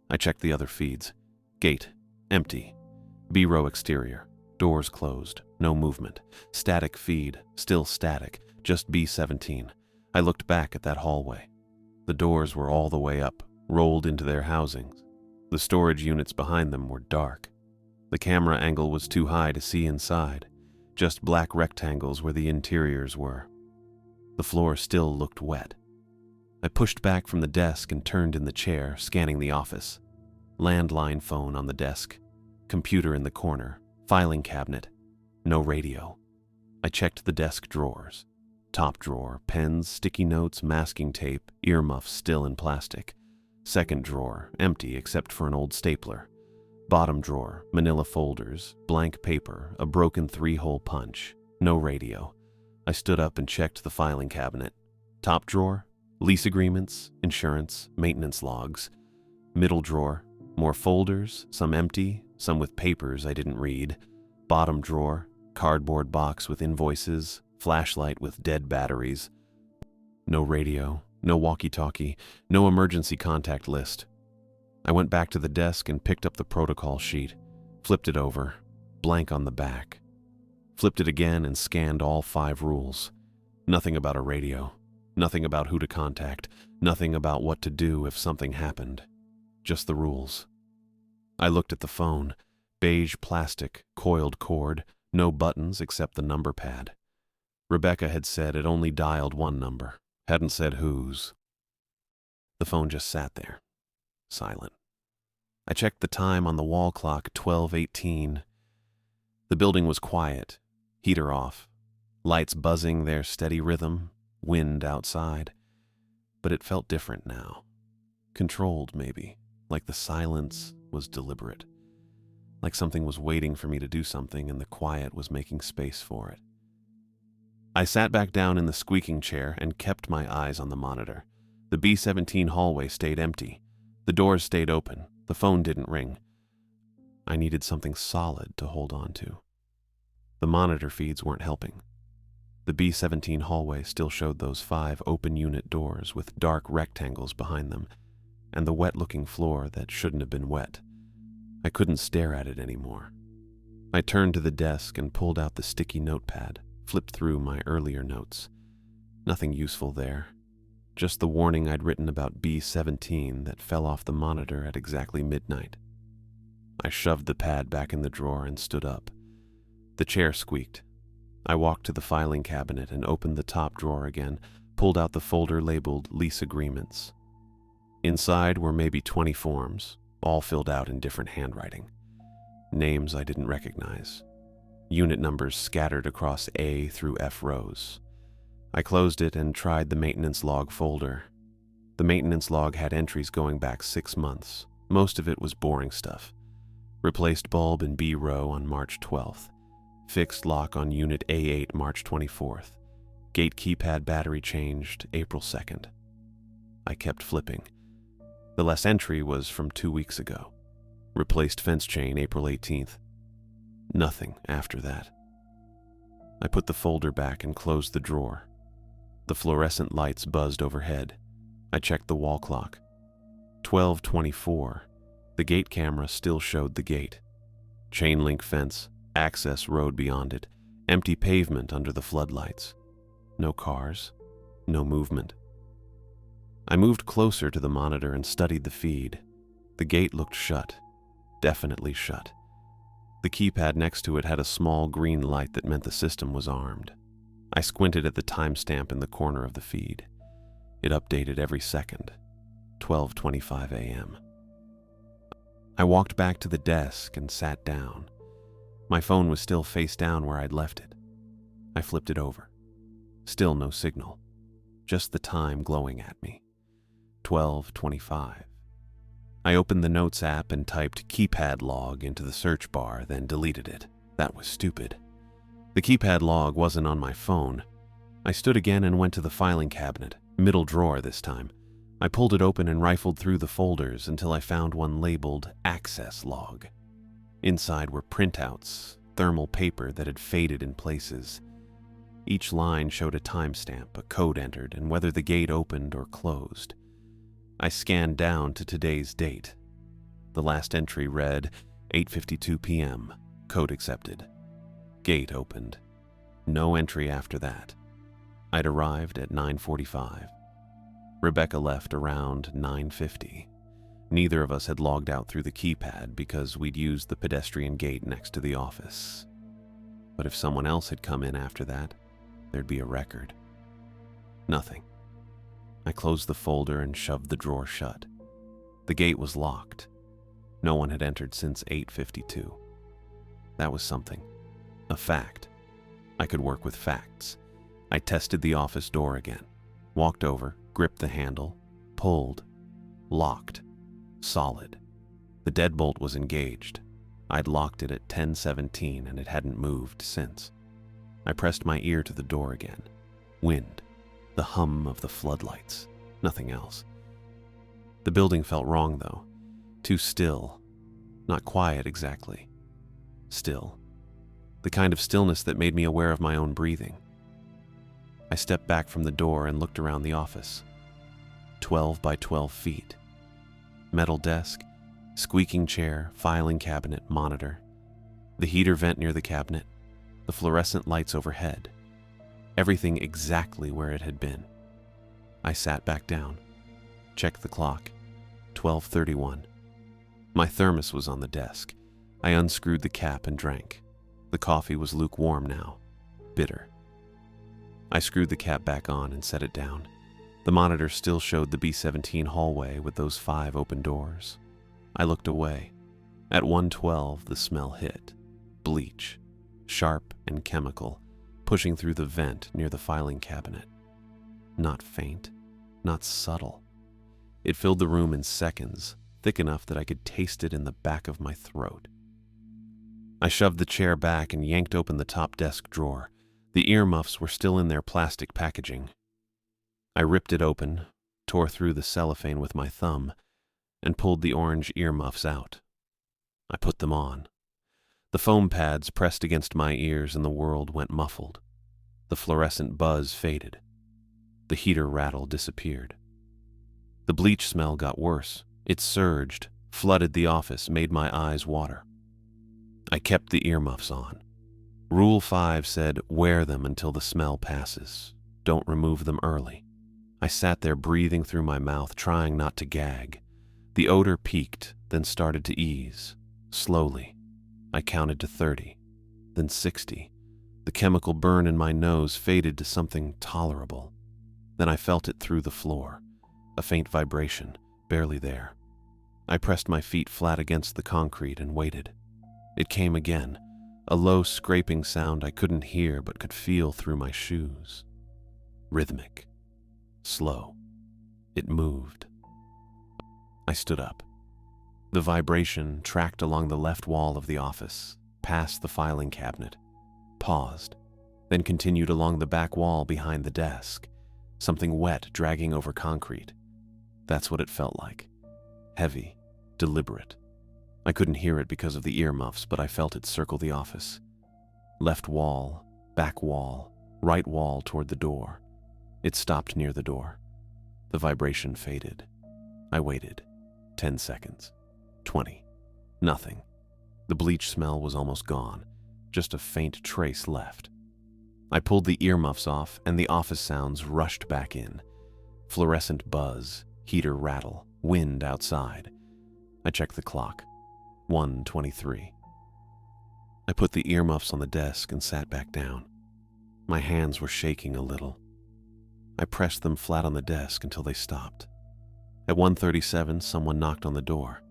I checked the other feeds. Gate, empty. B-row exterior, doors closed, no movement. Static feed, still static, just B-17. I looked back at that hallway. The doors were all the way up, rolled into their housings. The storage units behind them were dark. The camera angle was too high to see inside, just black rectangles where the interiors were. The floor still looked wet. I pushed back from the desk and turned in the chair, scanning the office. Landline phone on the desk, computer in the corner, filing cabinet, no radio. I checked the desk drawers. Top drawer, pens, sticky notes, masking tape, earmuffs still in plastic. Second drawer, empty except for an old stapler. Bottom drawer, manila folders, blank paper, a broken 3-hole punch, no radio. I stood up and checked the filing cabinet. Top drawer, lease agreements, insurance, maintenance logs. Middle drawer, more folders, some empty, some with papers I didn't read. Bottom drawer, cardboard box with invoices, flashlight with dead batteries. No radio, no walkie-talkie, no emergency contact list. I went back to the desk and picked up the protocol sheet, flipped it over, blank on the back. Flipped it again and scanned all 5 rules. Nothing about a radio, nothing about who to contact, nothing about what to do if something happened. Just the rules. I looked at the phone, Beige plastic, coiled cord, no buttons except the number pad. Rebecca had said it only dialed one number, hadn't said whose. The phone just sat there, silent. I checked the time on the wall clock, 12:18. The building was quiet, heater off, lights buzzing their steady rhythm, wind outside. But it felt different now. Controlled, maybe, like the silence was deliberate. Like something was waiting for me to do something and the quiet was making space for it. I sat back down in the squeaking chair and kept my eyes on the monitor. The B-17 hallway stayed empty. The doors stayed open. The phone didn't ring. I needed something solid to hold on to. The monitor feeds weren't helping. The B-17 hallway still showed those 5 open unit doors with dark rectangles behind them, and the wet-looking floor that shouldn't have been wet. I couldn't stare at it anymore. I turned to the desk and pulled out the sticky notepad, flipped through my earlier notes. Nothing useful there. Just the warning I'd written about B-17 that fell off the monitor at exactly midnight. I shoved the pad back in the drawer and stood up. The chair squeaked. I walked to the filing cabinet and opened the top drawer again, pulled out the folder labeled Lease Agreements. Inside were maybe 20 forms, all filled out in different handwriting. Names I didn't recognize. Unit numbers scattered across A through F rows. I closed it and tried the maintenance log folder. The maintenance log had entries going back 6 months. Most of it was boring stuff. Replaced bulb in B row on March 12th. Fixed lock on Unit A8 March 24th. Gate keypad battery changed April 2nd. I kept flipping. The last entry was from 2 weeks ago. Replaced fence chain April 18th. Nothing after that. I put the folder back and closed the drawer. The fluorescent lights buzzed overhead. I checked the wall clock. 12:24. The gate camera still showed the gate. Chain link fence, access road beyond it, empty pavement under the floodlights. No cars, no movement. I moved closer to the monitor and studied the feed. The gate looked shut, definitely shut. The keypad next to it had a small green light that meant the system was armed. I squinted at the timestamp in the corner of the feed. It updated every second. 12:25 a.m. I walked back to the desk and sat down. My phone was still face down where I'd left it. I flipped it over. Still no signal. Just the time glowing at me. 12:25. I opened the Notes app and typed keypad log into the search bar, then deleted it. That was stupid. The keypad log wasn't on my phone. I stood again and went to the filing cabinet, middle drawer this time. I pulled it open and rifled through the folders until I found one labeled Access Log. Inside were printouts, thermal paper that had faded in places. Each line showed a timestamp, a code entered, and whether the gate opened or closed. I scanned down to today's date. The last entry read 8:52 p.m., code accepted. Gate opened. No entry after that. I'd arrived at 9:45. Rebecca left around 9:50. Neither of us had logged out through the keypad because we'd used the pedestrian gate next to the office. But if someone else had come in after that, there'd be a record. Nothing. I closed the folder and shoved the drawer shut. The gate was locked. No one had entered since 8:52. That was something. A fact. I could work with facts. I tested the office door again. Walked over, gripped the handle, pulled. Locked. Solid. The deadbolt was engaged. I'd locked it at 10:17 and it hadn't moved since. I pressed my ear to the door again. Wind. The hum of the floodlights. Nothing else. The building felt wrong, though. Too still. Not quiet exactly. Still. The kind of stillness that made me aware of my own breathing. I stepped back from the door and looked around the office. 12 by 12 feet. Metal desk, squeaking chair, filing cabinet, monitor. The heater vent near the cabinet. The fluorescent lights overhead. Everything exactly where it had been. I sat back down. Checked the clock. 12:31. My thermos was on the desk. I unscrewed the cap and drank. The coffee was lukewarm now, bitter. I screwed the cap back on and set it down. The monitor still showed the B-17 hallway with those 5 open doors. I looked away. At 1:12, the smell hit. Bleach, sharp and chemical, pushing through the vent near the filing cabinet. Not faint, not subtle. It filled the room in seconds, thick enough that I could taste it in the back of my throat. I shoved the chair back and yanked open the top desk drawer. The earmuffs were still in their plastic packaging. I ripped it open, tore through the cellophane with my thumb, and pulled the orange earmuffs out. I put them on. The foam pads pressed against my ears and the world went muffled. The fluorescent buzz faded. The heater rattle disappeared. The bleach smell got worse. It surged, flooded the office, made my eyes water. I kept the earmuffs on. Rule 5 said, wear them until the smell passes. Don't remove them early. I sat there breathing through my mouth, trying not to gag. The odor peaked, then started to ease. Slowly. I counted to 30, then 60. The chemical burn in my nose faded to something tolerable. Then I felt it through the floor. A faint vibration, barely there. I pressed my feet flat against the concrete and waited. It came again, a low scraping sound I couldn't hear but could feel through my shoes. Rhythmic. Slow. It moved. I stood up. The vibration tracked along the left wall of the office, past the filing cabinet, paused, then continued along the back wall behind the desk, something wet dragging over concrete. That's what it felt like. Heavy, deliberate. I couldn't hear it because of the earmuffs, but I felt it circle the office. Left wall, back wall, right wall toward the door. It stopped near the door. The vibration faded. I waited. 10 seconds. 20. Nothing. The bleach smell was almost gone. Just a faint trace left. I pulled the earmuffs off, and the office sounds rushed back in. Fluorescent buzz, heater rattle, wind outside. I checked the clock. 1:23. I put the earmuffs on the desk and sat back down. My hands were shaking a little. I pressed them flat on the desk until they stopped. At 1:37, someone knocked on the door.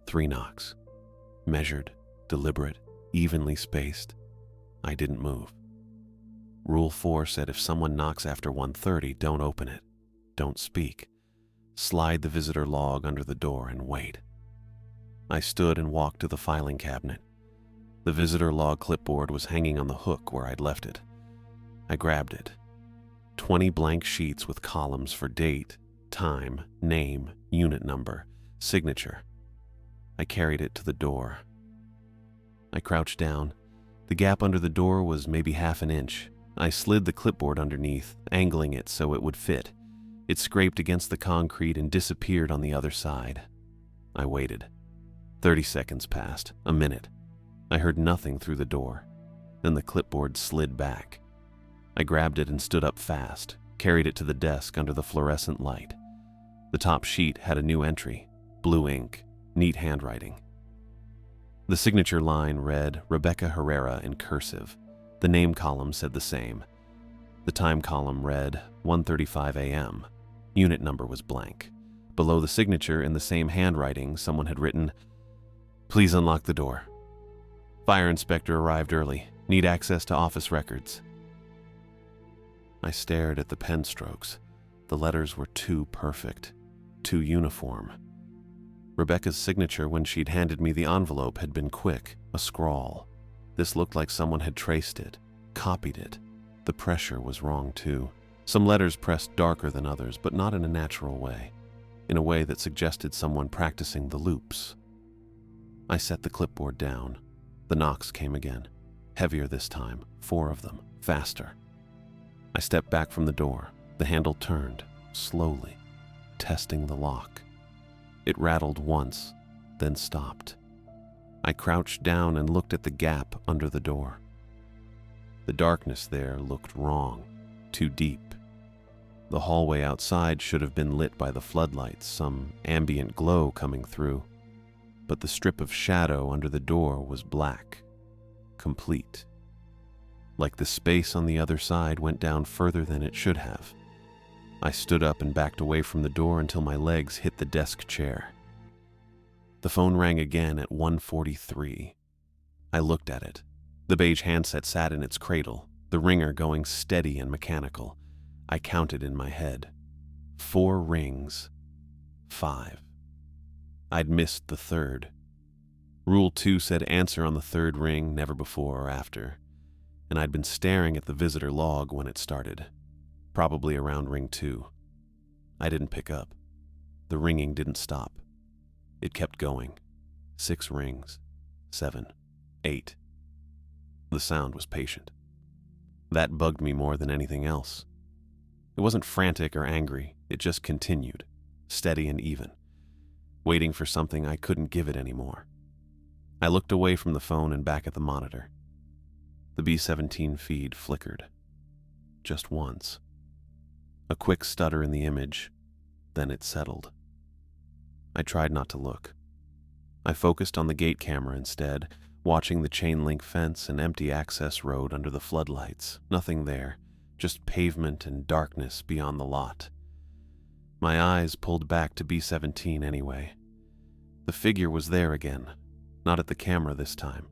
3 knocks. Measured, deliberate, evenly spaced. I didn't move. Rule 4 said if someone knocks after 1:30, don't open it. Don't speak. Slide the visitor log under the door and wait. I stood and walked to the filing cabinet. The visitor log clipboard was hanging on the hook where I'd left it. I grabbed it. 20 blank sheets with columns for date, time, name, unit number, signature. I carried it to the door. I crouched down. The gap under the door was maybe half an inch. I slid the clipboard underneath, angling it so it would fit. It scraped against the concrete and disappeared on the other side. I waited. 30 seconds passed, a minute. I heard nothing through the door. Then the clipboard slid back. I grabbed it and stood up fast, carried it to the desk under the fluorescent light. The top sheet had a new entry, blue ink, neat handwriting. The signature line read Rebecca Herrera in cursive. The name column said the same. The time column read 1:35 a.m. Unit number was blank. Below the signature, in the same handwriting, someone had written, "Please unlock the door. Fire inspector arrived early. Need access to office records." I stared at the pen strokes. The letters were too perfect, too uniform. Rebecca's signature when she'd handed me the envelope had been quick, a scrawl. This looked like someone had traced it, copied it. The pressure was wrong too. Some letters pressed darker than others, but not in a natural way, in a way that suggested someone practicing the loops. I set the clipboard down. The knocks came again, heavier this time, 4 of them, faster. I stepped back from the door. The handle turned, slowly, testing the lock. It rattled once, then stopped. I crouched down and looked at the gap under the door. The darkness there looked wrong, too deep. The hallway outside should have been lit by the floodlights, some ambient glow coming through. but the strip of shadow under the door was black, complete. Like the space on the other side went down further than it should have. I stood up and backed away from the door until my legs hit the desk chair. The phone rang again at 1:43. I looked at it. The beige handset sat in its cradle, the ringer going steady and mechanical. I counted in my head. 4 rings. 5. I'd missed the third. Rule 2 said answer on the third ring, never before or after, and I'd been staring at the visitor log when it started, probably around ring 2. I didn't pick up. The ringing didn't stop. It kept going. 6 rings. 7. 8. The sound was patient. That bugged me more than anything else. It wasn't frantic or angry, it just continued, steady and even, waiting for something I couldn't give it anymore. I looked away from the phone and back at the monitor. The B-17 feed flickered. Just once. A quick stutter in the image, then it settled. I tried not to look. I focused on the gate camera instead, watching the chain-link fence and empty access road under the floodlights. Nothing there, just pavement and darkness beyond the lot. My eyes pulled back to B-17 anyway. The figure was there again, not at the camera this time.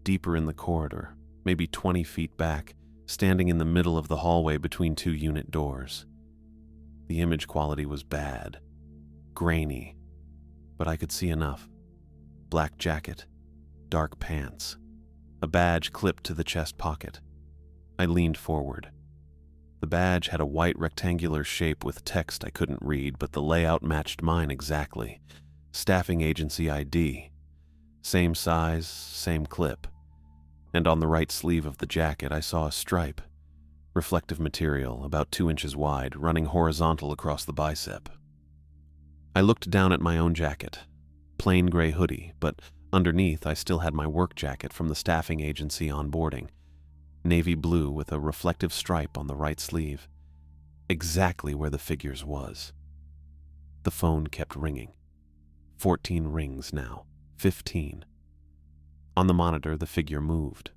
Deeper in the corridor, maybe 20 feet back, standing in the middle of the hallway between 2 unit doors. The image quality was bad, grainy, but I could see enough. Black jacket, dark pants, a badge clipped to the chest pocket. I leaned forward. The badge had a white rectangular shape with text I couldn't read, but the layout matched mine exactly. Staffing agency ID. Same size, same clip. And on the right sleeve of the jacket I saw a stripe. Reflective material, about 2 inches wide, running horizontal across the bicep. I looked down at my own jacket. Plain gray hoodie, but underneath I still had my work jacket from the staffing agency onboarding. Navy blue with a reflective stripe on the right sleeve. Exactly where the figure's was. The phone kept ringing. 14 rings now. 15. On the monitor, the figure moved.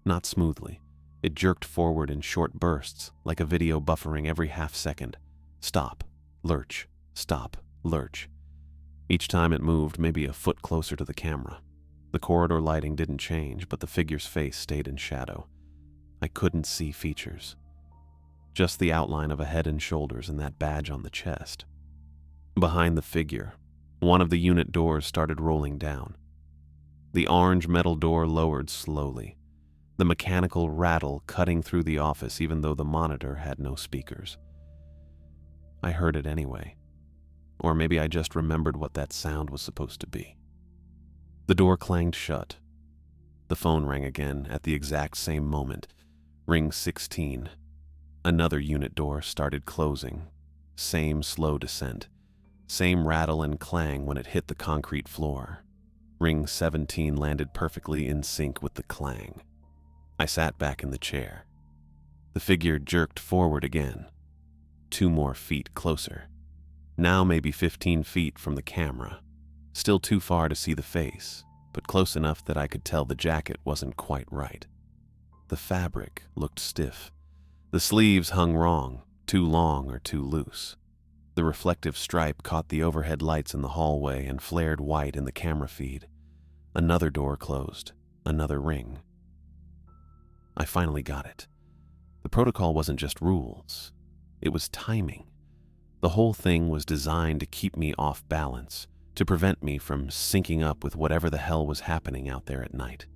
Not smoothly. It jerked forward in short bursts, like a video buffering every half second. Stop. Lurch. Stop. Lurch. Each time it moved, maybe a foot closer to the camera. The corridor lighting didn't change, but the figure's face stayed in shadow. I couldn't see features. Just the outline of a head and shoulders and that badge on the chest. Behind the figure, one of the unit doors started rolling down. The orange metal door lowered slowly, the mechanical rattle cutting through the office even though the monitor had no speakers. I heard it anyway. Or maybe I just remembered what that sound was supposed to be. The door clanged shut. The phone rang again at the exact same moment. Ring 16. Another unit door started closing. Same slow descent. Same rattle and clang when it hit the concrete floor. Ring 17 landed perfectly in sync with the clang. I sat back in the chair. The figure jerked forward again. 2 more feet closer. Now maybe 15 feet from the camera. Still too far to see the face, but close enough that I could tell the jacket wasn't quite right. The fabric looked stiff. The sleeves hung wrong, too long or too loose. The reflective stripe caught the overhead lights in the hallway and flared white in the camera feed. Another door closed. Another ring. I finally got it. The protocol wasn't just rules. It was timing. The whole thing was designed to keep me off balance, to prevent me from syncing up with whatever the hell was happening out there at night.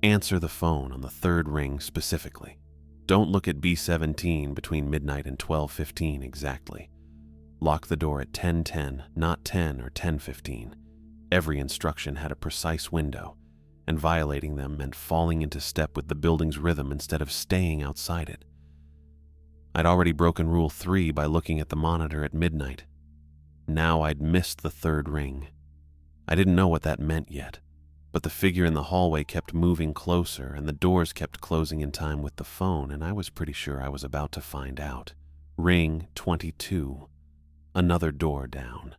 Answer the phone on the 3rd ring specifically. Don't look at B-17 between midnight and 12:15 exactly. Lock the door at 10:10, not 10 or 10:15. Every instruction had a precise window, and violating them meant falling into step with the building's rhythm instead of staying outside it. I'd already broken Rule 3 by looking at the monitor at midnight. Now I'd missed the 3rd ring. I didn't know what that meant yet, but the figure in the hallway kept moving closer and the doors kept closing in time with the phone, and I was pretty sure I was about to find out. Ring 22. Another door down.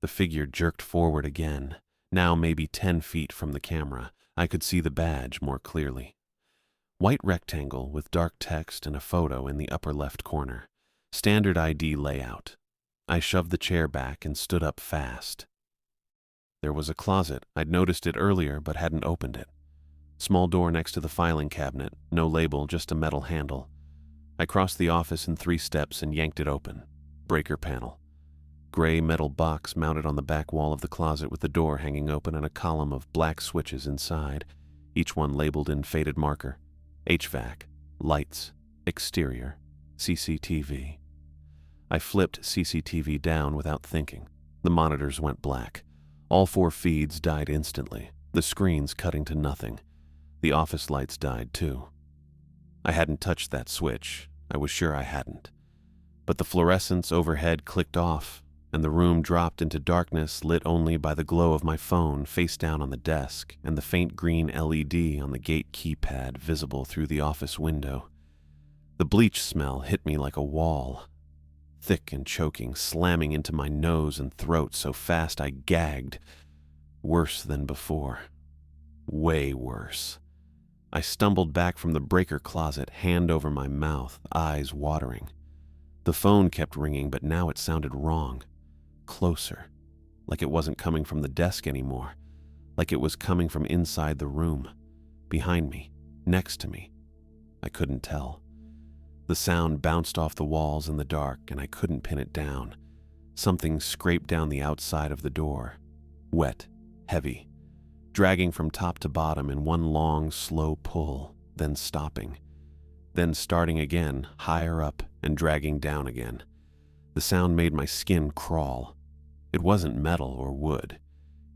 The figure jerked forward again, Now maybe 10 feet from the camera, I could see the badge more clearly. White rectangle with dark text and a photo in the upper left corner. Standard ID layout. I shoved the chair back and stood up fast. There was a closet. I'd noticed it earlier but hadn't opened it. Small door next to the filing cabinet, no label, just a metal handle. I crossed the office in 3 steps and yanked it open. Breaker panel. Gray metal box mounted on the back wall of the closet with the door hanging open and a column of black switches inside, each one labeled in faded marker. HVAC, lights, exterior, CCTV. I flipped CCTV down without thinking. The monitors went black. All 4 feeds died instantly, the screens cutting to nothing. The office lights died too. I hadn't touched that switch. I was sure I hadn't. But the fluorescence overhead clicked off, and the room dropped into darkness lit only by the glow of my phone face down on the desk and the faint green LED on the gate keypad visible through the office window. The bleach smell hit me like a wall, thick and choking, slamming into my nose and throat so fast I gagged. Worse than before. Way worse. I stumbled back from the breaker closet, hand over my mouth, eyes watering. The phone kept ringing, but now it sounded wrong. Closer. Like it wasn't coming from the desk anymore. Like it was coming from inside the room. Behind me. Next to me. I couldn't tell. The sound bounced off the walls in the dark, and I couldn't pin it down. Something scraped down the outside of the door. Wet. Heavy. Dragging from top to bottom in one long, slow pull, then stopping. Then starting again, higher up, and dragging down again. The sound made my skin crawl. It wasn't metal or wood.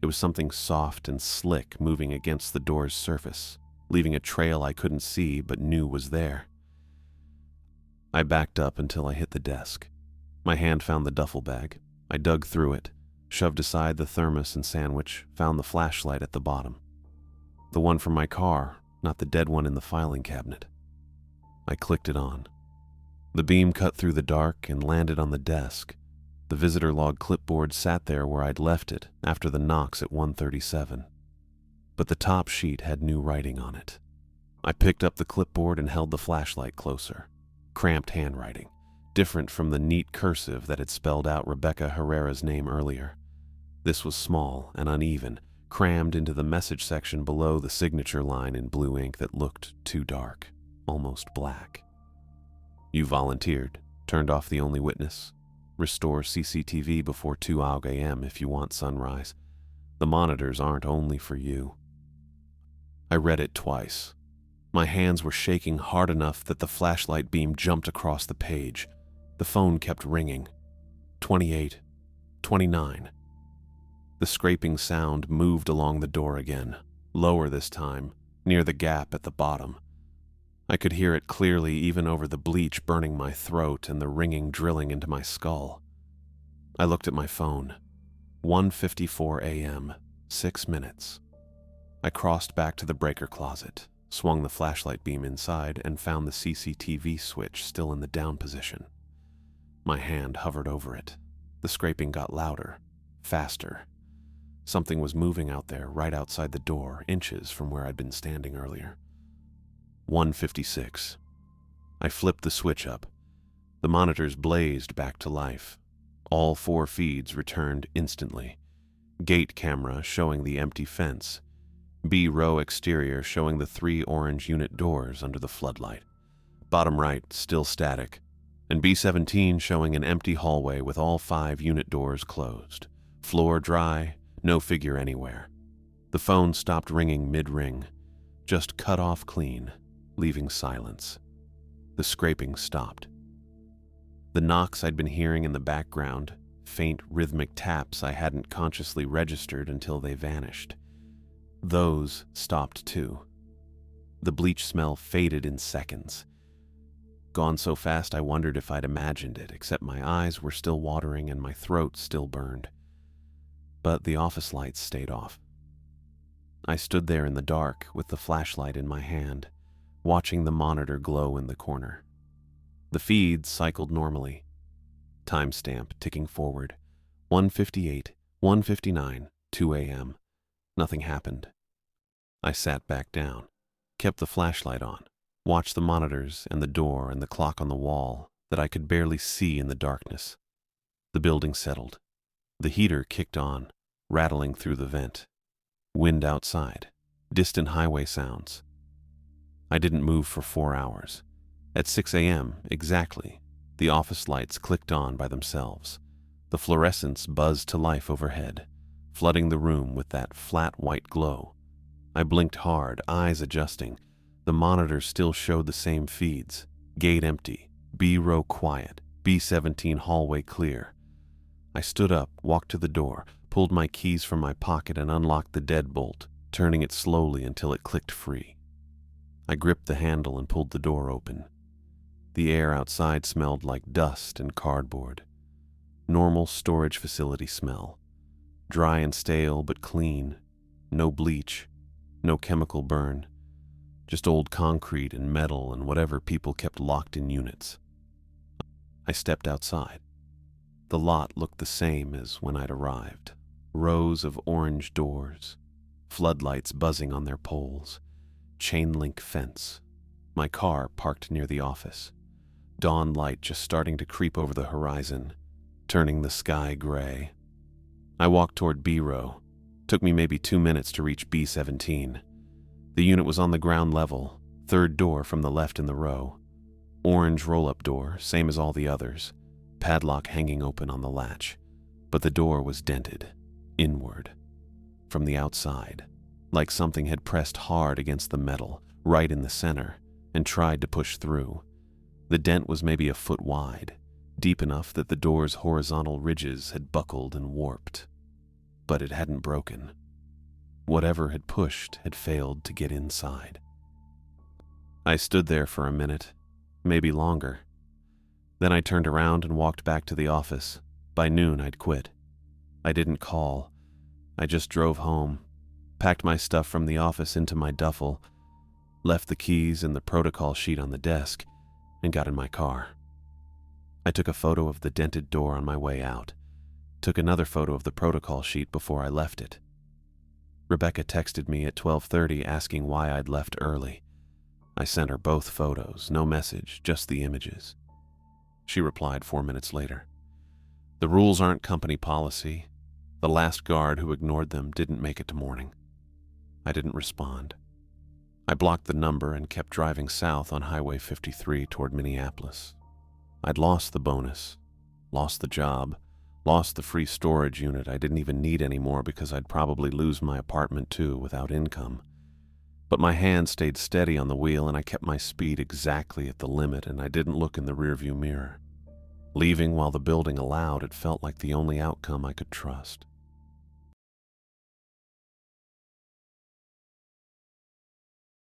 It was something soft and slick moving against the door's surface, leaving a trail I couldn't see but knew was there. I backed up until I hit the desk. My hand found the duffel bag. I dug through it, shoved aside the thermos and sandwich, found the flashlight at the bottom. The one from my car, not the dead one in the filing cabinet. I clicked it on. The beam cut through the dark and landed on the desk. The visitor log clipboard sat there where I'd left it after the knocks at 1:37. But the top sheet had new writing on it. I picked up the clipboard and held the flashlight closer. Cramped handwriting, different from the neat cursive that had spelled out Rebecca Herrera's name earlier. This was small and uneven, crammed into the message section below the signature line in blue ink that looked too dark, almost black. You volunteered, turned off the only witness. Restore CCTV before 2 a.m. if you want sunrise. The monitors aren't only for you. I read it twice. My hands were shaking hard enough that the flashlight beam jumped across the page. The phone kept ringing. 28, 29. The scraping sound moved along the door again, lower this time, near the gap at the bottom. I could hear it clearly even over the bleach burning my throat and the ringing drilling into my skull. I looked at my phone. 1:54 a.m., 6 minutes. I crossed back to the breaker closet, swung the flashlight beam inside, and found the CCTV switch still in the down position. My hand hovered over it. The scraping got louder, faster. Something was moving out there right outside the door, inches from where I'd been standing earlier. 1:56. I flipped the switch up. The monitors blazed back to life. All 4 feeds returned instantly. Gate camera showing the empty fence. B-row exterior showing the 3 orange unit doors under the floodlight. Bottom right, still static. And B-17 showing an empty hallway with all 5 unit doors closed. Floor dry, no figure anywhere. The phone stopped ringing mid-ring. Just cut off clean, leaving silence. The scraping stopped. The knocks I'd been hearing in the background, faint rhythmic taps I hadn't consciously registered until they vanished. Those stopped too. The bleach smell faded in seconds. Gone so fast I wondered if I'd imagined it, except my eyes were still watering and my throat still burned. But the office lights stayed off. I stood there in the dark with the flashlight in my hand, watching the monitor glow in the corner. The feeds cycled normally. Timestamp ticking forward. 1:58, 1:59, 2 a.m. Nothing happened. I sat back down, kept the flashlight on, watched the monitors and the door and the clock on the wall that I could barely see in the darkness. The building settled. The heater kicked on, rattling through the vent. Wind outside, distant highway sounds. I didn't move for 4 hours. At 6 a.m. exactly, the office lights clicked on by themselves. The fluorescents buzzed to life overhead, flooding the room with that flat white glow. I blinked hard, eyes adjusting. The monitors still showed the same feeds. Gate empty, B row quiet, B17 hallway clear. I stood up, walked to the door, pulled my keys from my pocket and unlocked the deadbolt, turning it slowly until it clicked free. I gripped the handle and pulled the door open. The air outside smelled like dust and cardboard. Normal storage facility smell. Dry and stale but clean. No bleach. No chemical burn. Just old concrete and metal and whatever people kept locked in units. I stepped outside. The lot looked the same as when I'd arrived. Rows of orange doors. Floodlights buzzing on their poles. Chain-link fence. My car parked near the office. Dawn light just starting to creep over the horizon, turning the sky gray. I walked toward B row. Took me maybe 2 minutes to reach B17. The unit was on the ground level, third door from the left in the row. Orange roll-up door, same as all the others. Padlock hanging open on the latch. But the door was dented, inward, from the outside, like something had pressed hard against the metal, right in the center, and tried to push through. The dent was maybe a foot wide, deep enough that the door's horizontal ridges had buckled and warped. But it hadn't broken. Whatever had pushed had failed to get inside. I stood there for a minute, maybe longer. Then I turned around and walked back to the office. By noon, I'd quit. I didn't call. I just drove home, packed my stuff from the office into my duffel, left the keys and the protocol sheet on the desk, and got in my car. I took a photo of the dented door on my way out, took another photo of the protocol sheet before I left it. Rebecca texted me at 12:30 asking why I'd left early. I sent her both photos, no message, just the images. She replied 4 minutes later. The rules aren't company policy. The last guard who ignored them didn't make it to morning. I didn't respond. I blocked the number and kept driving south on Highway 53 toward Minneapolis. I'd lost the bonus, lost the job, lost the free storage unit I didn't even need anymore because I'd probably lose my apartment too without income. But my hand stayed steady on the wheel and I kept my speed exactly at the limit and I didn't look in the rearview mirror. Leaving while the building allowed, it felt like the only outcome I could trust.